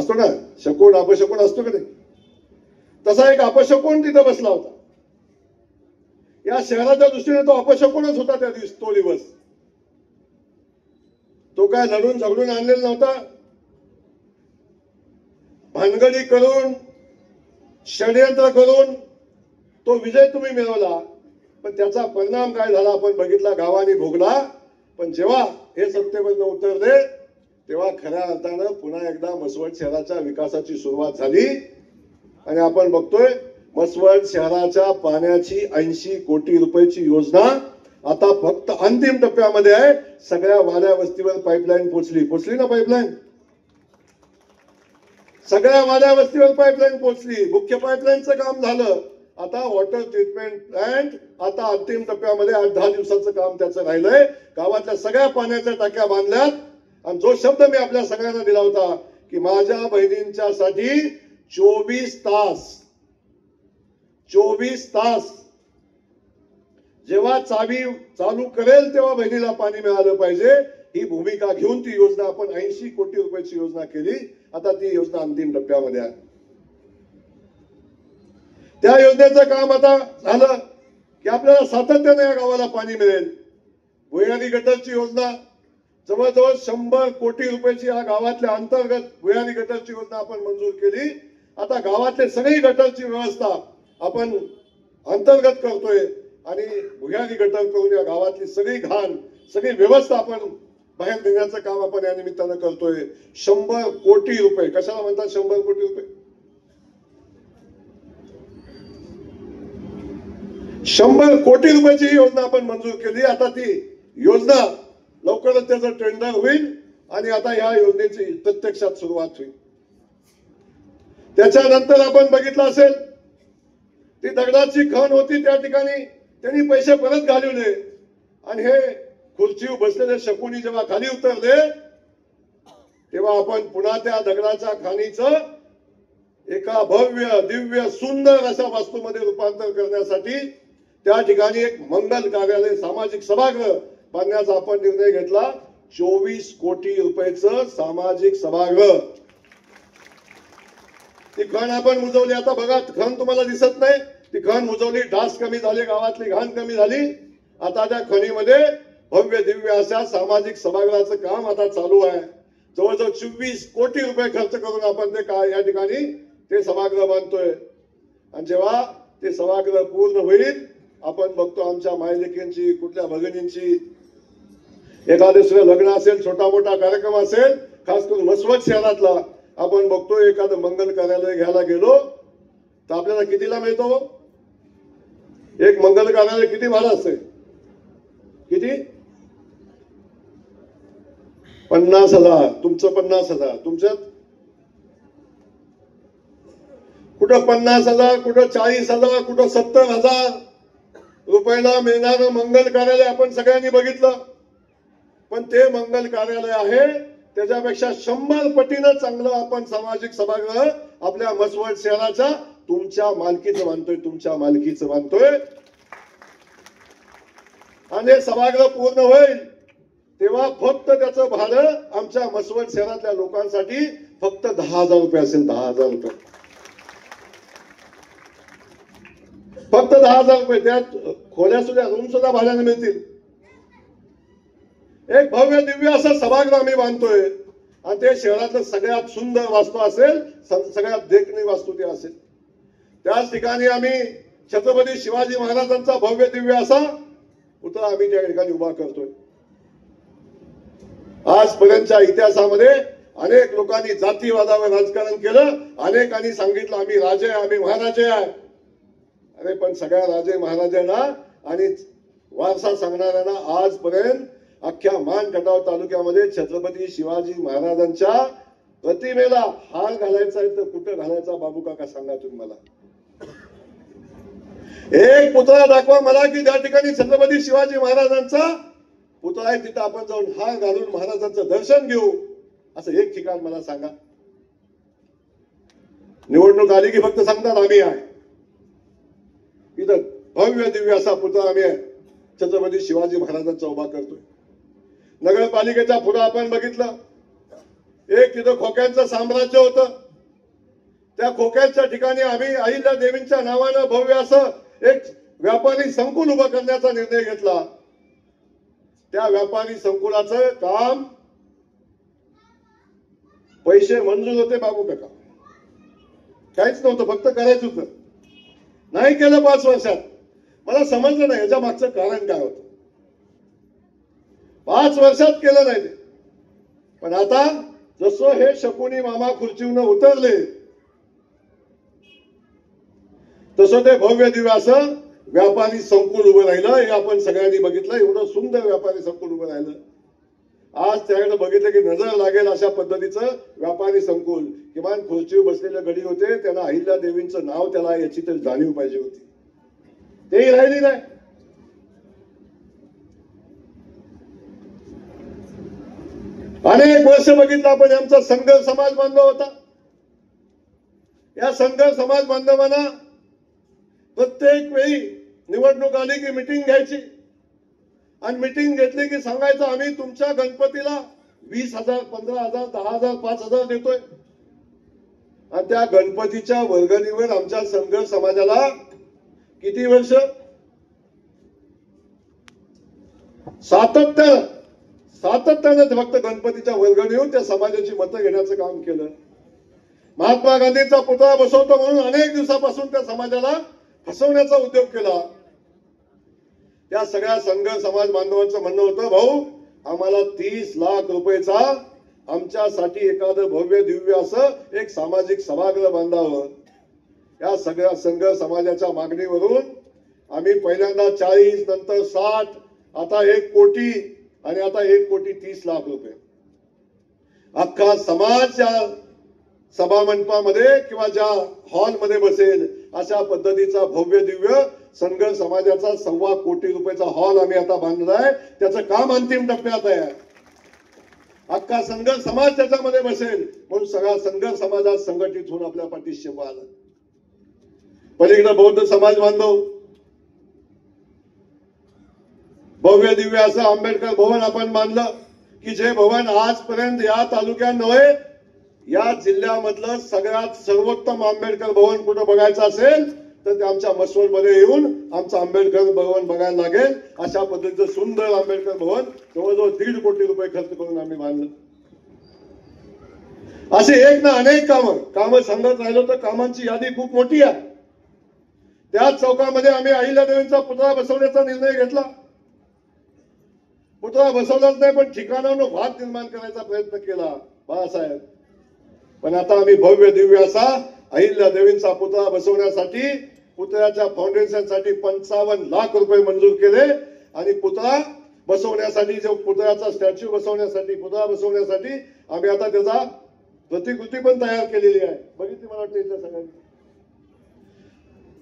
ना, शकून अपशकुन असतो का नाही. तसा एक अपशकुन तिथं बसला होता. या शहराच्या दृष्टीने तो अपशकुनच होता त्या दिवस. तो दिवस तो काय लढून झगडून आणलेला नव्हता. भानगडी करून षडयंत्र करून तो विजय तुम्ही मिळवला. पण त्याचा परिणाम काय झाला आपण बघितला, गावाने भोगला. पण जेव्हा हे सत्तेवर उतरले तेव्हा खऱ्या अर्थानं पुन्हा एकदा मसवड शहराच्या विकासाची सुरुवात झाली. आणि आपण बघतोय मसवड शहराच्या पाण्याची 80 कोटी रुपयाची योजना आता फक्त अंतिम टप्प्यामध्ये आहे. सगळ्या वाड्या वस्तीवर पाईपलाईन पोचली ना. पाईपलाईन सगळ्या वाड्या वस्तीवर पाईपलाईन पोचली. मुख्य पाईपलाईनचं काम झालं. आता वॉटर ट्रीटमेंट प्लांट आता अंतिम टप्प्यामध्ये 8-10 दिवसाचं काम त्याचं राहिलंय. गावातल्या सगळ्या पाण्याच्या टाक्या बांधल्यात. आणि जो शब्द मी आपल्या सगळ्यांना दिला होता की माझ्या बहिणींच्या साठी 24 तास जेव्हा चावी चालू करेल तेव्हा बहिणीला पाणी मिळालं पाहिजे, ही भूमिका घेऊन ती योजना आपण 80 कोटी रुपयाची योजना केली. आता ती योजना अंतिम टप्प्यामध्ये आहे. त्या योजनेचं काम आता झालं की आपल्याला सातत्याने या गावाला पाणी मिळेल. भुयारी गटरची योजना जवळजवळ 100 कोटी रुपयाची या गावातल्या अंतर्गत भुयारी गटरची योजना आपण मंजूर केली. आता गावातले सगळी गटरची व्यवस्था आपण अंतर्गत करतोय आणि भुयारी गटर करून या गावातली सगळी घाण सगळी व्यवस्था आपण बाहेर नेण्याचं काम आपण या निमित्तानं करतोय. 100 कोटी रुपये कशाला म्हणतात 100 कोटी रुपये. 100 कोटी रुपयाची योजना आपण मंजूर केली. आता ती योजना लवकरच त्याचं टेंडर होईल आणि आता या योजनेची प्रत्यक्षात सुरुवात होईल. त्याच्यानंतर आपण बघितलं असेल ती दगडाची खण होती त्या ठिकाणी त्यांनी पैसे परत घालवले आणि हे खुर्चीवर बसलेले शकुनी जेव्हा खाली उतरले तेव्हा आपण पुन्हा त्या दगडाच्या खाणीचं एका भव्य दिव्य सुंदर अशा वास्तूमध्ये रूपांतर करण्यासाठी त्या ठिकाणी एक मंगल कार्यालय सामाजिक सभागृह बांधण्याचा आपण निर्णय घेतला. 24 कोटी रुपयाचं सामाजिक सभागृह. ती खण आपण मुजवली. आता बघा खण तुम्हाला दिसत नाही. ती खण मुजवली, डास कमी झाले, गावातली घाण कमी झाली. आता त्या खणीमध्ये भव्य दिव्य अशा सामाजिक सभागृहाचं काम आता चालू आहे. जवळजवळ 24 कोटी रुपये खर्च करून आपण ते काय या ठिकाणी ते सभागृह बांधतोय. आणि जेव्हा ते सभागृह पूर्ण होईल आपण बघतो आमच्या मायलेकींची कुठल्या भगिनींची एखादे दुसरं लग्न असेल, छोटा मोठा कार्यक्रम असेल, खास करून मसवड शहरातला आपण बघतो, एखादं मंगल कार्यालय घ्यायला गेलो तर आपल्याला कितीला मिळतो? एक मंगल कार्यालय किती भाडं असते? किती? 50,000. तुमचं 50,000. तुमच्यात कुठं 50,000, कुठं 40,000, कुठं 70,000 रुपयाला मिळणारं मंगल कार्यालय आपण सगळ्यांनी बघितलं. पण ते मंगल कार्यालय आहे त्याच्यापेक्षा 100 पटीनं चांगलं आपण सामाजिक सभागृह आपल्या मसवड शहराच्या तुमच्या मालकीचं मानतोय, तुमच्या मालकीचं मानतोय. आणि हे सभागृह पूर्ण होईल तेव्हा फक्त त्याचं भाडं आमच्या मसवड शहरातल्या लोकांसाठी फक्त 10,000 रुपये असेल. 10,000 रुपये, फक्त 10,000 रुपये. त्यात खोल्या सुद्धा, रूम सुद्धा भाड्याने मिळतील. एक भव्य दिव्य असं सभागृह आम्ही बांधतोय आणि ते शहरातलं सगळ्यात सुंदर वास्तू असेल, सगळ्यात देखणी वास्तू ते असेल. त्याच ठिकाणी आम्ही छत्रपती शिवाजी महाराजांचा भव्य दिव्य असा पुतळा आम्ही त्या ठिकाणी उभा करतोय. आजपर्यंतच्या इतिहासामध्ये अनेक लोकांनी जातीवादावर राजकारण केलं, अनेकांनी सांगितलं आम्ही राजे, आम्ही महाराजे आहे. अरे पण सगळ्या राजे महाराजांना आणि वारसा सांगणाऱ्यांना आजपर्यंत अख्ख्या मान खटाव तालुक्यामध्ये छत्रपती शिवाजी महाराजांच्या प्रतिमेला हार घालायचा आहे तर कुठं घालायचा बाबू काका सांगा तुम्ही मला. एक पुतळा दाखवा मला की ज्या ठिकाणी छत्रपती शिवाजी महाराजांचा पुतळा आहे तिथं आपण जाऊन हार घालून महाराजांचं दर्शन घेऊ असं एक ठिकाण मला सांगा. निवडणूक आली की फक्त सांगतात आम्ही आहे. इथं भव्य दिव्य असा पुतळा आम्ही छत्रपती शिवाजी महाराजांचा उभा करतोय. नगरपालिकेच्या पुढे आपण बघितलं, एक तिथं खोक्यांचं साम्राज्य होतं. त्या खोक्यांच्या ठिकाणी आम्ही अहिल्या देवींच्या नावानं भव्य असं एक व्यापारी संकुल उभं करण्याचा निर्णय घेतला. त्या व्यापारी संकुलाचं काम पैसे मंजूर होते बाबू काका, काहीच नव्हतं, फक्त करायचं होतं. नाही केलं 5 वर्षात. मला समजलं नाही याच्या मागचं कारण काय होतं. 5 वर्षात केलं नाही ते. पण आता जसं हे शकुनी मामा खुर्चीवरून उतरले तसं ते भव्य दिव्य असं व्यापारी संकुल उभं राहिलं. हे आपण सगळ्यांनी बघितलं. एवढं सुंदर व्यापारी संकुल उभं राहिलं. आज त्याकडे बघितलं की नजर लागेल अशा पद्धतीचं व्यापारी संकुल. किमान खुर्चीवर बसलेले गडी होते, त्यांना अहिल्या देवींचं नाव त्याला याची तर जाणीव पाहिजे होती, तेही राहिली नाही. अनेक वर्ष बघितलं आपण आमचा संघ समाज बांधव होता. या संघ समाज बांधवांना प्रत्येक वेळी निवडणूक आली की मिटिंग घ्यायची आणि मिटिंग घेतली की सांगायचं आम्ही तुमच्या गणपतीला 20,000, 15,000, 10,000, 5,000 देतोय. आणि त्या गणपतीच्या वर्गणीवर आमच्या संघ समाजाला किती वर्ष सातत्याने फक्त गणपतीच्या वर्गणीवर त्या समाजाची मतं घेण्याचं काम केलं. महात्मा गांधींचा पुतळा बसवतो म्हणून अनेक दिवसापासून त्या समाजाला फसवण्याचा उद्योग केला. त्या सगळ्या संघ समाज बांधवांचं म्हणणं होतं, भाऊ आम्हाला 30 लाख रुपयाचा आमच्यासाठी एखादं भव्य दिव्य असं एक सामाजिक सभागृह बांधावं. या सगळ्या संघ समाजाच्या मागणीवरून आम्ही पहिल्यांदा 40, नंतर 60, आता 1 कोटी आणि आता 1,30,00,000 रुपये अख्खा समाज ज्या सभामंडपामध्ये किंवा ज्या हॉलमध्ये बसेल अशा पद्धतीचा भव्य दिव्य संघ समाजाचा 1.25 कोटी रुपयाचा हॉल आम्ही आता बांधलाय. त्याचं काम अंतिम टप्प्यात आहे. अख्खा संघ समाज त्याच्यामध्ये बसेल म्हणून सगळा संघ समाजात संघटित होऊन आपल्या पाठीशी उभा आला. पलीकडे बौद्ध समाज बांधव भव्य दिव्य असं आंबेडकर भवन आपण बांधलं की जे भवन आजपर्यंत या तालुक्यात नव्हे या जिल्ह्यामधलं सगळ्यात सर्वोत्तम आंबेडकर भवन कुठं बघायचं असेल तर ते आमच्या मसवडमध्ये येऊन आमचं आंबेडकर भवन बघायला लागेल. अशा पद्धतीचं सुंदर आंबेडकर भवन जवळजवळ 1.5 कोटी रुपये खर्च करून आम्ही बांधलं. असे एक ना अनेक कामं सांगत राहिलो तर कामांची यादी खूप मोठी आहे. त्याच चौकामध्ये आम्ही अहिल्यादेवींचा पुतळा बसवण्याचा निर्णय घेतला. पुतळा बसवलाच नाही, पण ठिकाणावर वाद निर्माण करायचा प्रयत्न केला बाळासाहेब. पण आता आम्ही भव्य दिव्य असा अहिल्यादेवींचा पुतळा बसवण्यासाठी पुतळ्याच्या फाउंडेशनसाठी 55 लाख रुपये मंजूर केले आणि पुतळा बसवण्यासाठी जो पुतळ्याचा स्टॅच्यू बसवण्यासाठी पुतळा बसवण्यासाठी आम्ही आता त्याचा प्रतिकृती पण तयार केलेली आहे. बघितली मला वाटतं इथल्या सगळ्यांनी.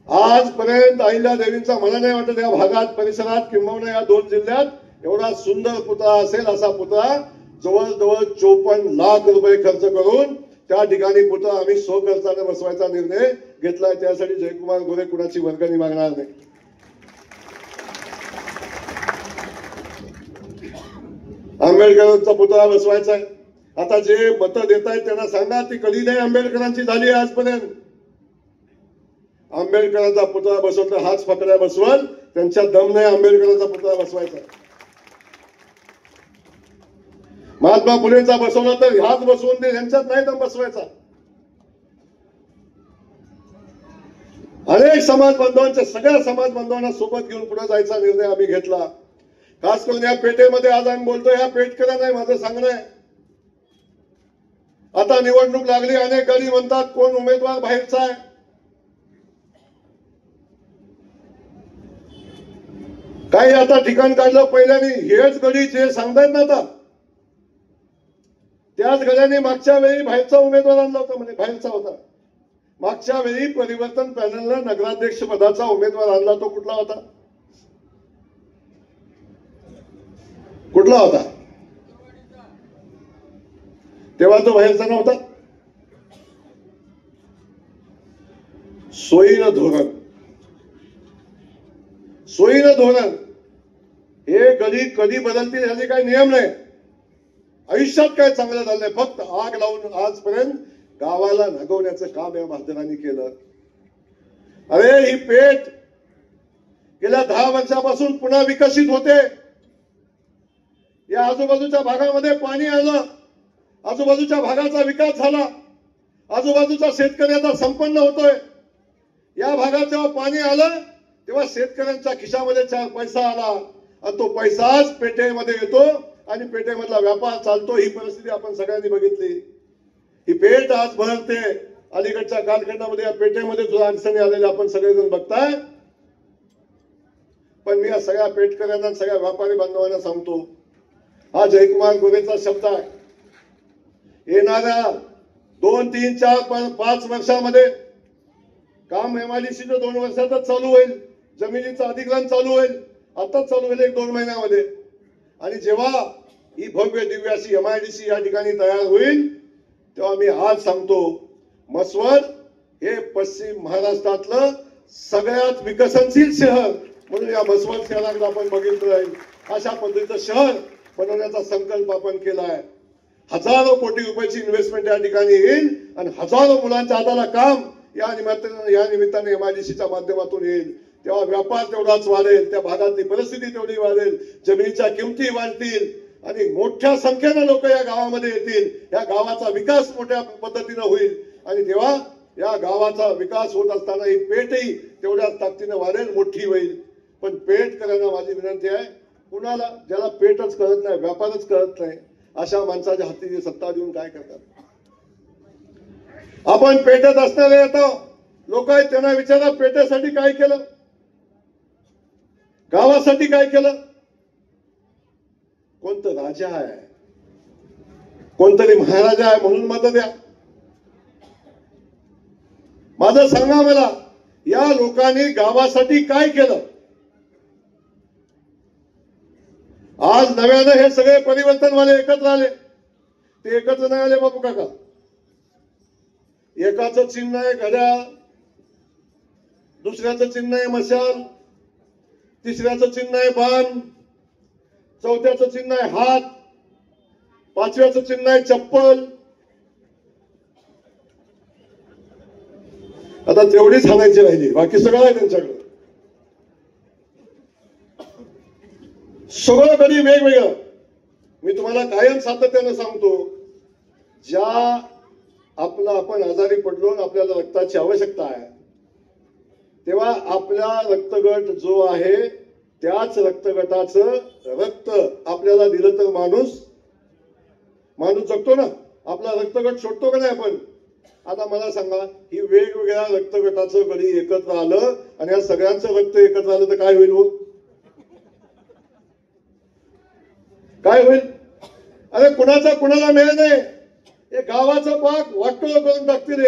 आजपर्यंत अहिल्यादेवींचा मला नाही वाटत या भागात परिसरात किंबहुना या 2 जिल्ह्यात एवढा सुंदर पुतळा असेल. असा पुतळा जवळजवळ 54 लाख रुपये खर्च करून त्या ठिकाणी पुतळा आम्ही स्वखर्चाने बसवायचा निर्णय घेतलाय. त्यासाठी जयकुमार गोरे कुणाची वर्गणी मागणार नाही. आंबेडकरांचा पुतळा बसवायचा आहे. आता जे मतं देत आहेत त्यांना सांगा ती कधी नाही आंबेडकरांची झाली आजपर्यंत. आंबेडकरांचा पुतळा बसवला हाच फकड्या बसवल, त्यांच्या दम नाही आंबेडकरांचा पुतळा बसवायचा. महात्मा फुलेंचा बसवला तर ह्याच बसवून दे, यांच्यात नाही दम बसवायचा. अनेक समाज बांधवांच्या सगळ्या समाज बांधवांना सोबत घेऊन पुढे जायचा निर्णय आम्ही घेतला. खास करून या पेठेमध्ये आज आम्ही बोलतो, या पेठकऱ्या नाही माझं सांगणं आहे. आता निवडणूक लागली, अनेक गडी म्हणतात कोण उमेदवार बाहेरचा आहे. काही आता ठिकाण काढलं पहिल्याने, हेच गडी जे सांगतायत ना आता त्याच गड्याने मागच्या वेळी बाहेरचा उमेदवार आणला होता, म्हणजे बाहेरचा होता. मागच्या वेळी परिवर्तन पॅनलनं नगराध्यक्ष पदाचा उमेदवार आणला, तो कुठला होता? कुठला होता? तेव्हा तो बाहेरचा नव्हता. सोयीनं धोरण, सोयीनं धोरण हे गडी कधी बदलतील याचे काही नियम नाही. आयुष्यात काय चांगलं झालंय, फक्त आग लावून आजपर्यंत गावाला नगवण्याचं काम या महाजनांनी केलं. अरे ही पेठ गेल्या 10 वर्षापासून पुन्हा विकसित होते. या आजूबाजूच्या भागामध्ये पाणी आलं, आजूबाजूच्या भागाचा विकास झाला, आजूबाजूचा शेतकरी आता संपन्न होतोय. या भागात जेव्हा पाणी आलं तेव्हा शेतकऱ्यांच्या खिशामध्ये 4 पैसा आला आणि तो पैसाच पेठेमध्ये येतो आणि पेठेमधला व्यापार चालतो. ही परिस्थिती आपण सगळ्यांनी बघितली. ही पेठ आज भरते. अलीकडच्या कालखंडामध्ये या पेठेमध्ये सुद्धा अडचणी आलेल्या आपण सगळेजण बघताय. पण मी या सगळ्या पेठकऱ्यांना सगळ्या व्यापारी बांधवांना सांगतो, हा जयकुमार गोरेचा शब्द आहे. येणाऱ्या 2, 3, 4, 5 वर्षामध्ये काम एमआयडीसीचं 2 वर्षातच चालू होईल. जमिनीचं अधिग्रहण चालू होईल, आताच चालू होईल 1-2 महिन्यामध्ये. आणि जेव्हा ही भव्य दिव्य अशी एमआयडीसी या ठिकाणी तयार होईल तेव्हा मी आज सांगतो, म्हसवड हे पश्चिम महाराष्ट्रातलं सगळ्यात विकसनशील शहर म्हणून या म्हसवड शहराकडे आपण बघितलं आहे. अशा पद्धतीचं शहर बनवण्याचा संकल्प आपण केलाय. हजारो कोटी रुपयाची इन्व्हेस्टमेंट या ठिकाणी येईल आणि हजारो मुलांच्या हाताला काम या निमित्ताने एमआयडीसीच्या माध्यमातून येईल. तेव्हा व्यापार तेवढाच वाढेल, त्या भागातली परिस्थिती तेवढी वाढेल, जमिनीच्या किमती वाढतील आणि मोठ्या संख्येने लोक या गावामध्ये येतील. या गावाचा विकास मोठ्या पद्धतीने होईल आणि तेव्हा या गावाचा विकास होत असताना ही पेठही तेवढ्याच ताकदीने वाढेल, मोठी होईल. पण पेठ करायला माझी विनंती आहे, कुणाला ज्याला पेठच कळत नाही, व्यापारच कळत नाही, अशा माणसाच्या हाती सत्ता देऊन काय करतात? आपण पेठत असणारे आता लोक आहेत त्यांना विचारा, पेठेसाठी काय केलं, गावासाठी काय केलं? कोणतं राजा आहे, कोणतरी महाराजा आहे म्हणून मत द्या. माझं सांगा मला, या लोकांनी गावासाठी काय केलं? आज नव्यानं हे सगळे परिवर्तनवाले एकत्र आले. ते एकत्र नाही आले बापू काका. एकाचं चिन्ह आहे घड्याळ, दुसऱ्याचं चिन्ह आहे मशाल, तिसऱ्याचं चिन्ह आहे बाण, चौथ्याचं चिन्ह आहे हात, 5व्याचं चिन्ह आहे चप्पल. आता तेवढीच हाणायची राहिली, बाकी सगळं आहे त्यांच्याकडे. सगळं कधी वेगवेगळं. मी तुम्हाला कायम सातत्यानं सांगतो, ज्या आपण आजारी पडलो, आपल्याला रक्ताची आवश्यकता आहे, तेव्हा आपला रक्तगट जो आहे त्याच रक्तगटाचं रक्त आपल्याला दिलं तर माणूस जगतो ना. आपला रक्तगट शोधतो का नाही आपण? आता मला सांगा, ही वेगवेगळ्या रक्तगटाचं गडी एकत्र आलं आणि या सगळ्यांचं रक्त एकत्र आलं तर काय होईल? हो, काय होईल? अरे कुणाचा कुणाला मिळेल नाही, हे गावाचं पाक वाटोळ करून टाकतील.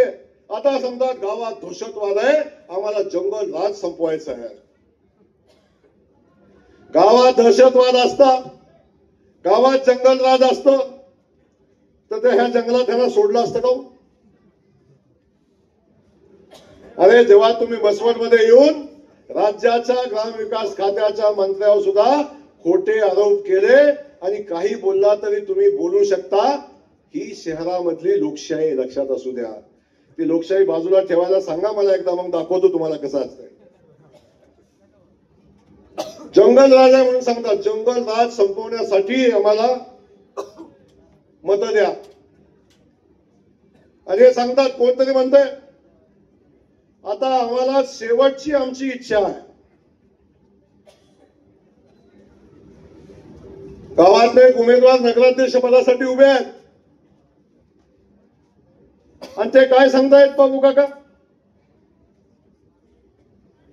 आता समजा गावात दहशतवाद आहे, आम्हाला जंगल राज संपवायचं आहे. गावात दहशतवाद असता, गावात जंगल राज असतं तर ह्या जंगलात त्यांना सोडलं असतं का? अरे जेव्हा तुम्ही बसवडमध्ये येऊन राज्याच्या ग्रामविकास खात्याच्या मंत्र्यावर सुद्धा खोटे आरोप केले आणि काही बोलला तरी तुम्ही बोलू शकता, ही शहरामधली लोकशाही लक्षात असू द्या. ती लोकशाही बाजूला ठेवायला सांगा मला एकदा, मग दाखवतो तुम्हाला कसं असतंय. जंगल राज आहे म्हणून सांगतात, जंगल राज संपवण्यासाठी आम्हाला मत द्या. आणि हे सांगतात, कोणतरी म्हणतंय आता आम्हाला शेवटची आमची इच्छा आहे, गावातले एक उमेदवार नगराध्यक्ष पदासाठी उभे आहेत आणि ते काय सांगतायत बाबू काका,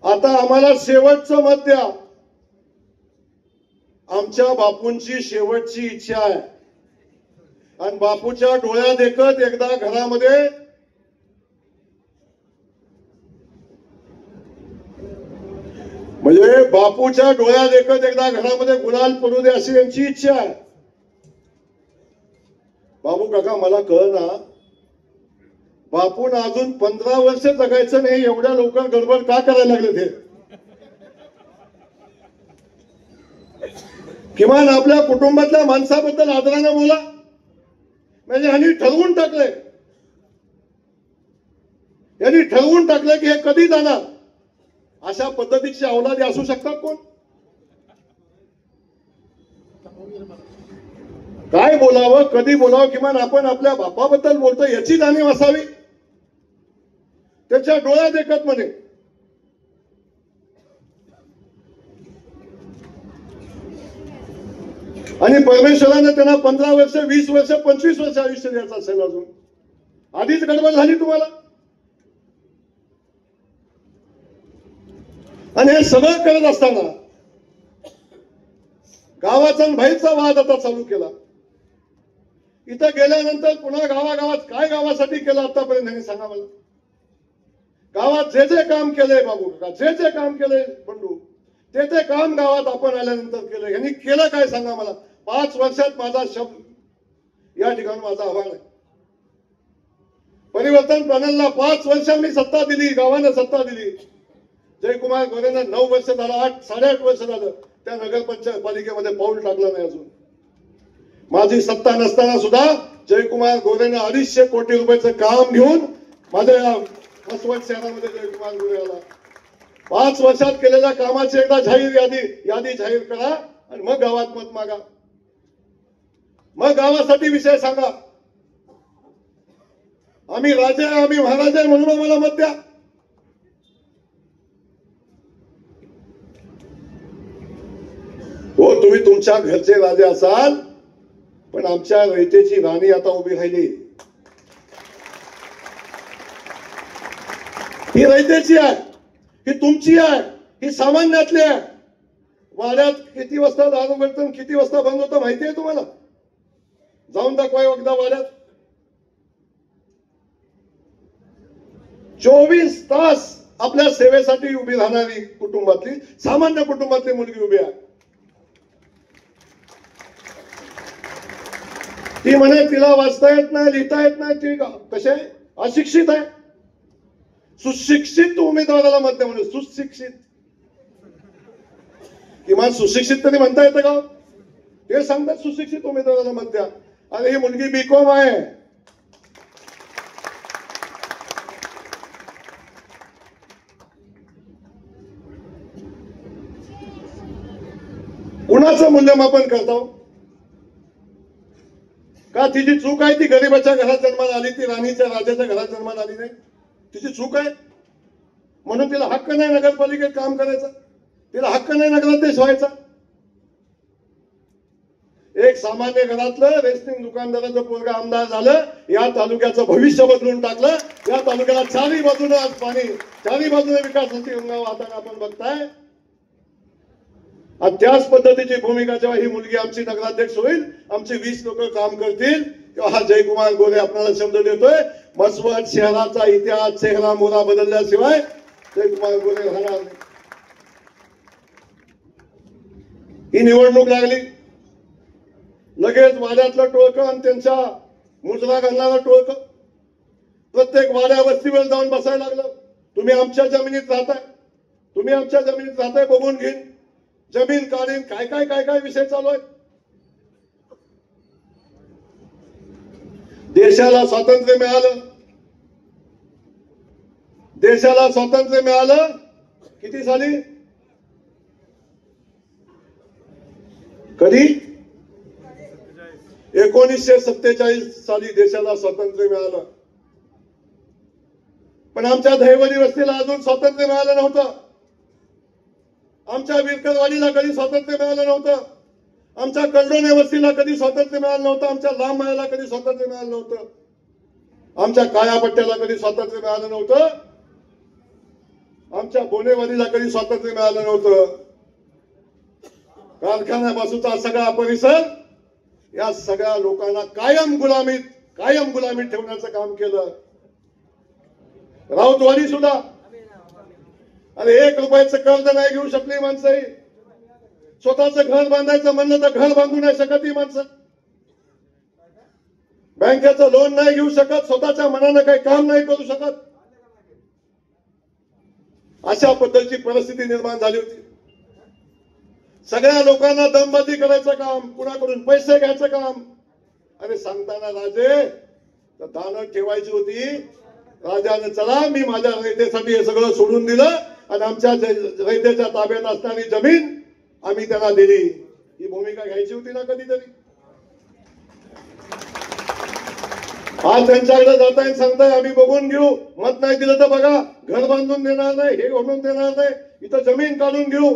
आता आम्हाला शेवटचं मत द्या, आमच्या बापूंची शेवटची इच्छा आहे. आणि बापूच्या डोळ्या देखत एकदा घरामध्ये म्हणजे बापूच्या डोळ्या देखत एकदा घरामध्ये गुलाल पडू दे अशी यांची इच्छा आहे. बाबू काका मला कळना, बापून अजून 15 वर्ष जगायचं नाही, एवढ्या लवकर गडबड का करायला लागले ते? किमान आपल्या कुटुंबातल्या माणसाबद्दल आदराने बोला. म्हणजे यांनी ठरवून टाकलंय, की हे कधी जाणार. अशा पद्धतीची अवलादी असू शकतात कोण? काय बोलावं, कधी बोलावं, किमान आपण आपल्या बापाबद्दल बोलतो याची जाणीव असावी. त्याच्या डोळ्या देखत म्हणे. आणि परमेश्वराने त्यांना 15 वर्ष, 20 वर्ष, 25 वर्ष आयुष्य द्यायचं असेल अजून. आधीच गडबड झाली तुम्हाला. आणि हे सगळं करत असताना गावाचा आणि बाहेरचा वाद आता चालू केला. इथं गेल्यानंतर पुन्हा गावागावात काय गावासाठी केलं आतापर्यंत यांनी सांगा मला. गावात जे जे काम केलंय बाबू काका, जे काम केलंय बंडू, ते काम गावात आपण आल्यानंतर केलं. यांनी केलं काय सांगा मला. 5 वर्षात माझा शब्द या ठिकाणी माझा आव्हान आहे. परिवर्तन पॅनलला 5 वर्षांनी सत्ता दिली, गावानं सत्ता दिली. जयकुमार गोरेंना 9 वर्ष झालं, 8-8.5 वर्ष झालं त्या नगरपंचायत पालिकेमध्ये पाऊल टाकलं नाही अजून. माझी सत्ता नसताना सुद्धा जयकुमार गोरेंना 250 कोटी रुपयाचं काम घेऊन माझ्या या बसवड शहरामध्ये जयकुमार गोरे आला. 5 वर्षात केलेल्या कामाची एकदा यादी जाहीर करा आणि मग गावात मत मागा. मग गावासाठी विषय सांगा. आम्ही राजे, आम्ही महाराजे म्हणून आम्हाला मत द्या. हो, तुम्ही तुमच्या घरचे राजे असाल, पण आमच्या रयतेची राणी आता उभी राहिली. ही रयतेची आहे, ही तुमची आहे, ही सामान्यातली आहे. वाड्यात किती वाजता दारू मिळतं, किती वाजता बंद होतं माहिती आहे तुम्हाला? जाऊन दाखवा एकदा वाड्यात. 24 तास आपल्या सेवेसाठी उभी राहणारी कुटुंबातली, सामान्य कुटुंबातली मुलगी उभी आहे. ती म्हणे तिला वाचता येत नाही, लिहिता येत नाही, ती कसे अशिक्षित आहे. सुशिक्षित उमेदवाराला मत द्या म्हणे. सुशिक्षित, किमान सुशिक्षित तरी म्हणता येतं का? ते सांगतात सुशिक्षित उमेदवाराला मत द्या. आणि ही मुलगी बीकॉम आहे. कुणाचं मूल्यमापन करतो का? तिची चूक आहे, ती गरीबाच्या घरात जन्माला आली, ती राणीच्या राजाच्या घरात जन्माला आली नाही. तिची चूक आहे म्हणून तिला हक्क नाही नगरपालिकेत काम करायचा. तिला हक्क नाही नगराध्यक्ष व्हायचा. एक सामान्य घरातलं रेशनिंग दुकानदाराचं पोरगा आमदार झालं, या तालुक्याचं भविष्य बदलून टाकलं. या तालुक्याला चारही बाजूने आज पाणी, चारही बाजूने विकासाची गंगा वाहताना आपण बघताय. आणि त्याच पद्धतीची भूमिका जेव्हा ही मुलगी आमची नगराध्यक्ष होईल, आमचे 20 लोक काम करतील, तेव्हा हा जयकुमार गोरे आपल्याला शब्द देतोय, मसवड शहराचा इतिहास चेहरा मोहरा बदलल्याशिवाय जयकुमार गोरे राहणार नाही. ही निवडणूक लागली, लगेच वाड्यातलं टोळकं आणि त्यांच्या मुजरा घालणारं टोळकं प्रत्येक वाड्या वस्तीवर जाऊन बसायला लागलं. तुम्ही आमच्या जमिनीत राहताय, तुम्ही आमच्या जमिनीत राहताय, बघून घेईन, जमीन काढीन, काय काय काय काय विषय चालू आहे. देशाला स्वातंत्र्य मिळालं, देशाला स्वातंत्र्य मिळालं किती साली? कधी? 1947 साली देशाला स्वातंत्र्य मिळालं. पण आमच्या दहिवडी वस्तीला अजून स्वातंत्र्य मिळालं नव्हतं. आमच्या विरकरवाडीला कधी स्वातंत्र्य मिळालं नव्हतं. आमच्या कलडोने वस्तीला कधी स्वातंत्र्य मिळालं नव्हतं. आमच्या लांबमाळ्याला कधी स्वातंत्र्य मिळालं नव्हतं. आमच्या काळ्यापट्ट्याला कधी स्वातंत्र्य मिळालं नव्हतं. आमच्या बोनेवाडीला कधी स्वातंत्र्य मिळालं नव्हतं. कारखान्यापासूनचा सगळा परिसर या सगळ्या लोकांना कायम गुलामीत ठेवण्याचं काम केलं. राऊतवाडी सुद्धा, अरे 1 रुपयाचं कर्ज नाही घेऊ शकली माणसं. स्वतःचं घर बांधायचं म्हणलं तर घर बांधू नाही शकत ही माणसं. बँकेचं लोन नाही घेऊ शकत, स्वतःच्या मनानं काही काम नाही करू शकत. अशा पद्धतीची परिस्थिती निर्माण झाली होती. सगळ्या लोकांना दमबाजी करायचं काम, कुणाकडून पैसे घ्यायचं काम. अरे सांगताना राजे तर दानं ठेवायची होती. राजाने चला मी माझ्या रयतेसाठी हे सगळं सोडून दिलं आणि आमच्या रयतेच्या ताब्यात असणारी जमीन आम्ही त्यांना दिली. ही भूमिका घ्यायची होती ना कधीतरी. आज त्यांच्याकडे जाताय सांगताय आम्ही बघून घेऊ, मत नाही दिलं तर बघा, घर बांधून देणार नाही, हे म्हणून देणार नाही, इथं जमीन काढून घेऊ.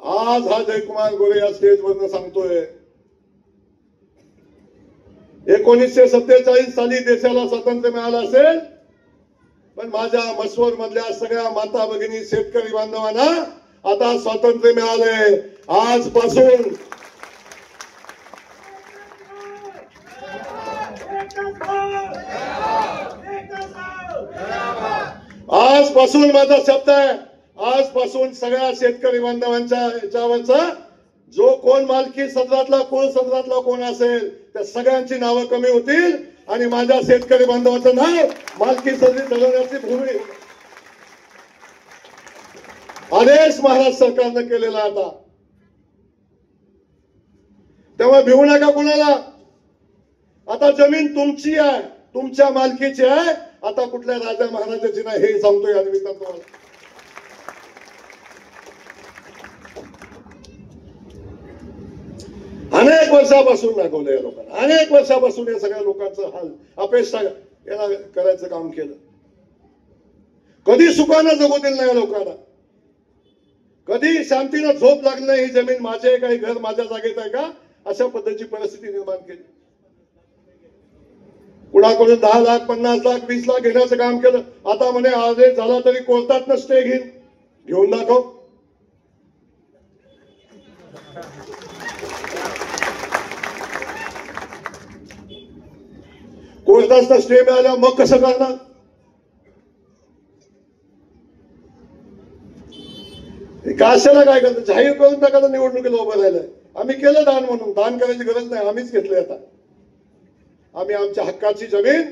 आज हा जयकुमार गोरे या स्टेजवरनं सांगतोय 1947 साली देशाला स्वातंत्र्य मिळालं असेल, पण माझ्या मसवड मधल्या सगळ्या माता भगिनी शेतकरी बांधवांना आता स्वातंत्र्य मिळाले. आजपासून माझा शब्द आहे, आजपासून सगळ्या शेतकरी बांधवांच्या याच्यावरचा जो कोण मालकी सदरातला कुळ सदरातला कोण असेल त्या सगळ्यांची नावं कमी होतील आणि माझ्या शेतकरी बांधवाचं नाव मालकी सदरी ठरवण्याची भूमी आदेश महाराष्ट्र सरकारनं केलेला आता. तेव्हा भिवू नका कोणाला. आता जमीन तुमची आहे, तुमच्या मालकीची आहे. आता कुठल्या राजा महाराजाची नाही हे सांगतोय या निमित्तानं तुम्हाला. अनेक वर्षापासून दाखवलं या लोकांना, अनेक वर्षापासून या सगळ्या लोकांचं हाल अपेक्षा याला करायचं काम केलं. कधी सुखानं जगू दिलं नाही लोकांना, कधी शांतीनं झोप लागली नाही. ही जमीन माझी आहे का, हे घर माझ्या जागेत आहे का, अशा पद्धतीची परिस्थिती निर्माण केली. कुणाकडून 10 लाख 50 लाख 20 लाख घेण्याचं काम केलं. आता म्हणे आदेश झाला तरी कोर्टातनं स्टे घेऊन दाखव. कोर्टाचा स्टे मिळाला मग कसं करणार. कशाला काय करतो, जाहीर करून टाका निवडणुकीला उभं राहिलंय. आम्ही केलं दान म्हणून, दान करायची गरज नाही, आम्हीच घेतलंय. आता आम्ही आमच्या हक्काची जमीन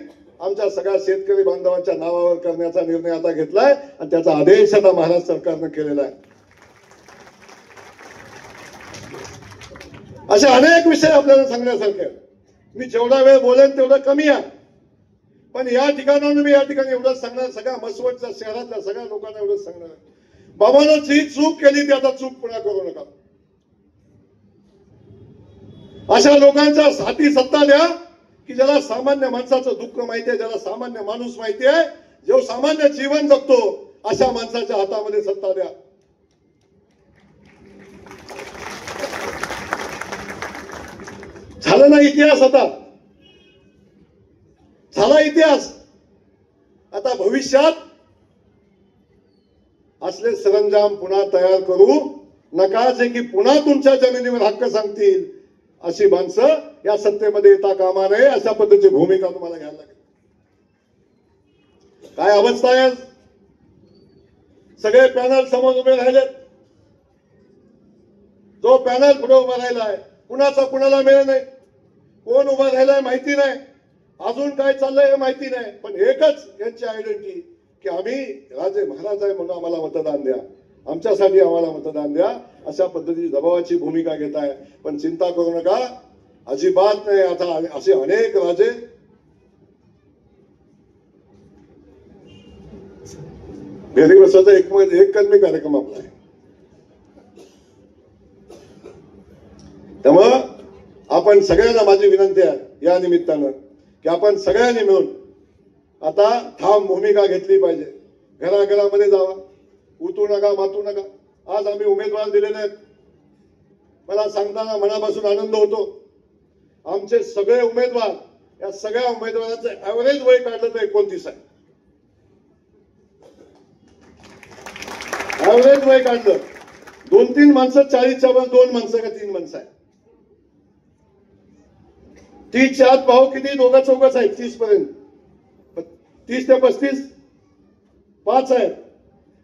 आमच्या सगळ्या शेतकरी बांधवांच्या नावावर करण्याचा निर्णय आता घेतलाय आणि त्याचा आदेश आता महाराष्ट्र सरकारनं केलेला आहे. असे अनेक विषय आपल्याला सांगण्यासारखे. मी जेवढा वेळ बोलेन तेवढं कमी आहे, पण या ठिकाणाहून मी या ठिकाणी एवढंच सांगणार, सगळ्या मसवडच्या शहरातल्या सगळ्या लोकांना एवढंच सांगणार, बाबांनो जी चूक केली ती आता चूक पुन्हा करू नका. अशा लोकांच्या हाती सत्ता द्या की ज्याला सामान्य माणसाचं दुःख माहिती आहे, ज्याला सामान्य माणूस माहिती आहे, जो सामान्य जीवन जगतो अशा माणसाच्या हातामध्ये सत्ता द्या. झालं ना इतिहास, आता झाला इतिहास. आता भविष्यात असले सरंजाम पुन्हा तयार करू नका जे की पुन्हा तुमच्या जमिनीवर हक्क सांगतील. अशी माणसं या सत्तेमध्ये येता कामा नये. अशा पद्धतीची भूमिका तुम्हाला घ्यायला लागेल. काय अवस्था आहे, सगळे पॅनल समोर उभे राहिलेत. जो पॅनल पुढे उभा राहिला आहे कुणाचा कुणाला मिळत नाही, कोण उभा राहिलाय माहिती नाही, अजून काय चाललंय हे माहिती नाही. पण एकच यांची आयडेंटिटी की आम्ही राजे महाराज आहे म्हणून आम्हाला मतदान द्या, आमच्यासाठी आम्हाला मतदान द्या. अशा पद्धतीची दबावाची भूमिका घेत आहे. पण चिंता करू नका, अजिबात नाही. आता असे अनेक राजे घरी बसायचा एक कलमी कार्यक्रम आपला आहे. त्यामुळं आपण सगळ्यांना माझी विनंती आहे या निमित्तानं की आपण सगळ्यांनी मिळून आता ठाम भूमिका घेतली पाहिजे. घराघरामध्ये जावा, उतू नका, मातू नका. आज आम्ही उमेदवार दिलेले आहेत. मला सांगताना मनापासून आनंद होतो. आमचे सगळे उमेदवार, या सगळ्या उमेदवारांचं ऍव्हरेज वय काढलं तर 29 आहे. ऍव्हरेज वय काढलं. 2-3 माणसं 40च्या वर, 2 माणसं का 3 माणसं आहे. 30च्या आत भाऊ किती, दोघं चौघच आहेत 30 पर्यंत. 30 ते 35 5 आहेत.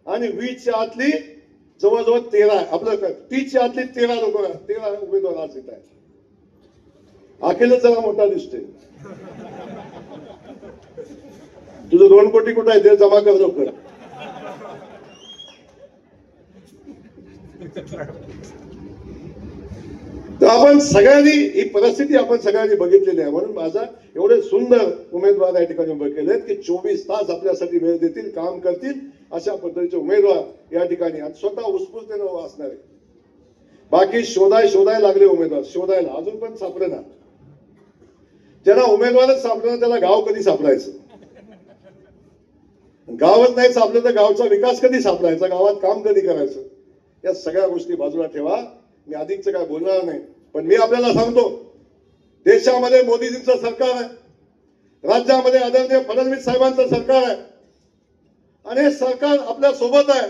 आणि 20च्या आतली जवळजवळ 13 आहे. आपलं 30च्या आतली 13 लोक, 13 उमेदवार आज येत आहेत. अखिलच जरा मोठा दिसतोय. तुझं 2 कोटी कुठं आहे ते जमा कर लवकर. तर आपण सगळ्यांनी ही परिस्थिती आपण सगळ्यांनी बघितलेली आहे. म्हणून माझा एवढे सुंदर उमेदवार या ठिकाणी उभे केलेत की 24 तास आपल्यासाठी वेळ देतील, काम करतील. अशा पद्धतीचे उमेदवार या ठिकाणी स्वतः उत्स्फूर्तीने असणार आहे. बाकी शोधाय लागले उमेदवार, शोधायला अजून पण सापडेना. ज्यांना उमेदवारच सापडेना त्याला गाव कधी सापडायचं, गावच नाही सापडलं तर गावचा विकास कधी सापडायचा, गावात काम कधी करायचं. या सगळ्या गोष्टी बाजूला ठेवा. मी अधिकचं काय बोलणार नाही. पण मी आपल्याला सांगतो, देशामध्ये मोदीजींचं सरकार आहे, राज्यामध्ये आदरणीय फडणवीस साहेबांचं सरकार आहे आणि हे सरकार आपल्या सोबत आहे.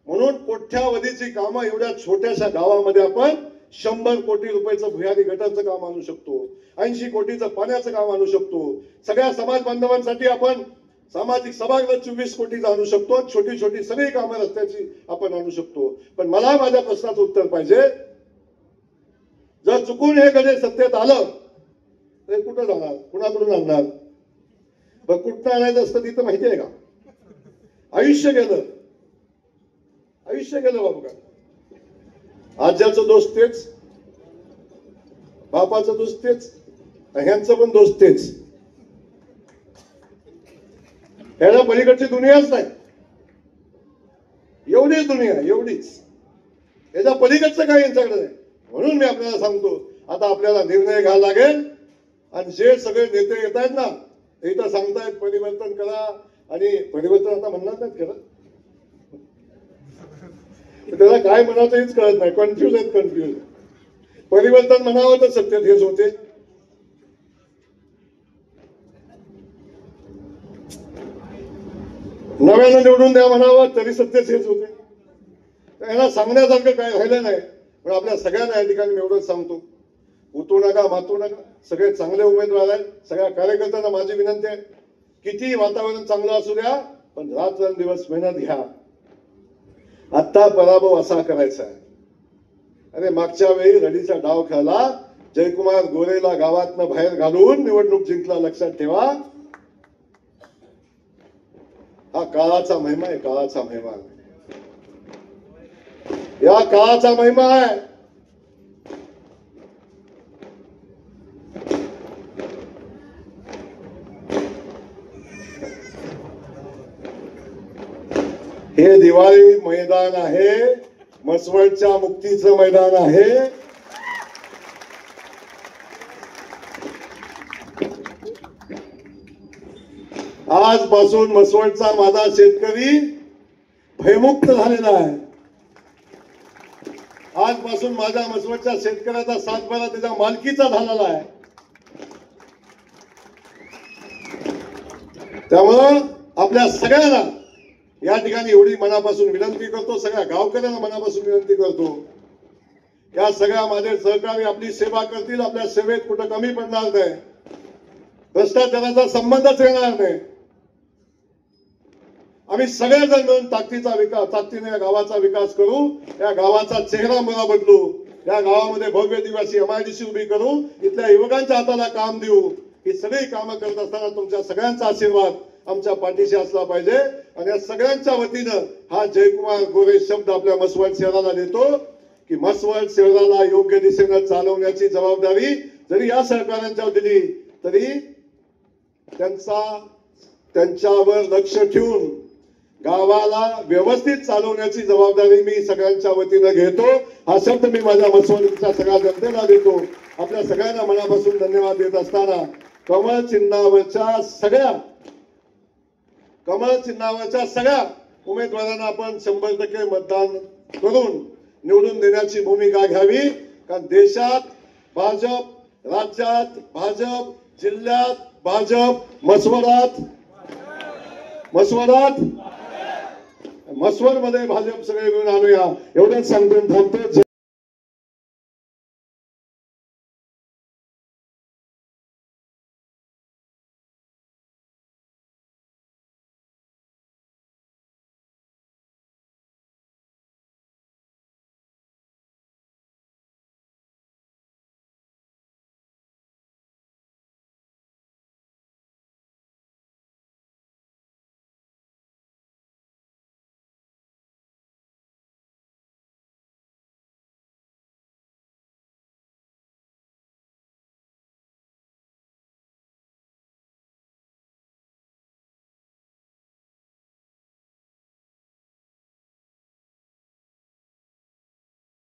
म्हणून कोट्यावधीची कामं एवढ्या छोट्याशा गावामध्ये आपण 100 कोटी रुपयाचं भुयारी गटारचं काम आणू शकतो, 80 कोटीचं पाण्याचं काम आणू शकतो. सगळ्या समाज बांधवांसाठी आपण सामाजिक सभागृह 24 कोटीचं आणू शकतो. छोटी छोटी सगळी कामं रस्त्याची आपण आणू शकतो. पण मला माझ्या प्रश्नाचं उत्तर पाहिजे. जर चुकून हे गडे सत्तेत आलं तर कुठं जाणार, कुणाकडून आणणार? बघ, कुठं आणायचं असतं तिथं माहिती आहे का? आयुष्य गेलं, आयुष्य गेलं बाबू. का आज्याचं दोष तेच, बापाचं दोष तेच, ह्यांचं पण दोष तेच. ह्याला पलीकडची दुनियाच नाही. एवढीच दुनिया, एवढीच. याच्या पलीकडचं काय यांच्याकडे नाही. म्हणून मी आपल्याला सांगतो, आता आपल्याला निर्णय घ्यायला लागेल. आणि जे सगळे नेते येत आहेत ना, ते इथं सांगतायत परिवर्तन करा, आणि परिवर्तन आता म्हणणार नाहीत खरं. त्याला काय म्हणायचं हेच कळत नाही. कन्फ्युज आहेत, कन्फ्युज. परिवर्तन म्हणावं तर सत्तेत हेच होते. नव्यानं निवडून द्या म्हणावं तरी सत्तेच हेच होते. यांना सांगण्यासारखं काय राहिलं नाही. पण आपल्या सगळ्यांना या ठिकाणी मी एवढंच सांगतो, उतू नका, मातू नका. सगळे चांगले उमेदवार आहेत. सगळ्या कार्यकर्त्यांना माझी विनंती आहे, किती वातावरण चांगलं असू द्या, पण रात्रंदिवस मेहनत घ्या. आत्ता पराभव असा करायचा आहे. अरे मागच्या वेळी रडीचा डाव खेळला, जयकुमार गोरेला गावातनं बाहेर घालून निवडणूक जिंकला. लक्षात ठेवा, हा काळाचा महिमा आहे, काळाचा महिमा. या काळाचा महिमा आहे. हे दिवाळी मैदान आहे, मसवडच्या मुक्तीचं मैदान आहे. आजपासून मसवडचा माझा शेतकरी भयमुक्त झालेला आहे. आजपासून माझ्या मसवडच्या शेतकऱ्याचा सातबारा त्याच्या मालकीचा झालेला आहे. त्यामुळं आपल्या सगळ्यांना या ठिकाणी एवढी मनापासून विनंती करतो, सगळ्या गावकऱ्यांना मनापासून विनंती करतो, या सगळ्या माझे सहकारी आपली सेवा करतील. आपल्या सेवेत कुठं कमी पडणार नाही, भ्रष्टाचाराचा संबंधच येणार नाही. आम्ही सगळेजण मिळून ताकदीने या गावाचा विकास करू, या गावाचा चेहरा मोहरा बदलू, या गावामध्ये भव्य दिवसी MIDC उभी करू, इथल्या युवकांच्या हाताला काम देऊ. ही सगळी कामं करत असताना तुमच्या सगळ्यांचा आशीर्वाद आमच्या पाठीशी असला पाहिजे. आणि या सगळ्यांच्या वतीनं हा जयकुमार गोरे शब्द आपल्या मसवड शहराला देतो की मसवड शहराला योग्य दिशेनं चालवण्याची जबाबदारी जरी या सहकाऱ्यांच्यावर दिली तरी त्यांच्यावर लक्ष ठेवून गावाला व्यवस्थित चालवण्याची जबाबदारी मी सगळ्यांच्या वतीनं घेतो. हा शब्द मी माझ्या मसवडच्या सगळ्या जनतेला देतो. आपल्या सगळ्यांना मनापासून धन्यवाद देत असताना कमळ चिन्हावरच्या सगळ्या उमेदवारांना आपण 100% मतदान करून निवडून देण्याची भूमिका घ्यावी. कारण देशात भाजप, राज्यात भाजप, जिल्ह्यात भाजप, मसवडमध्ये भाजप सगळे मिळून आणूया एवढंच सांगून थांबतो.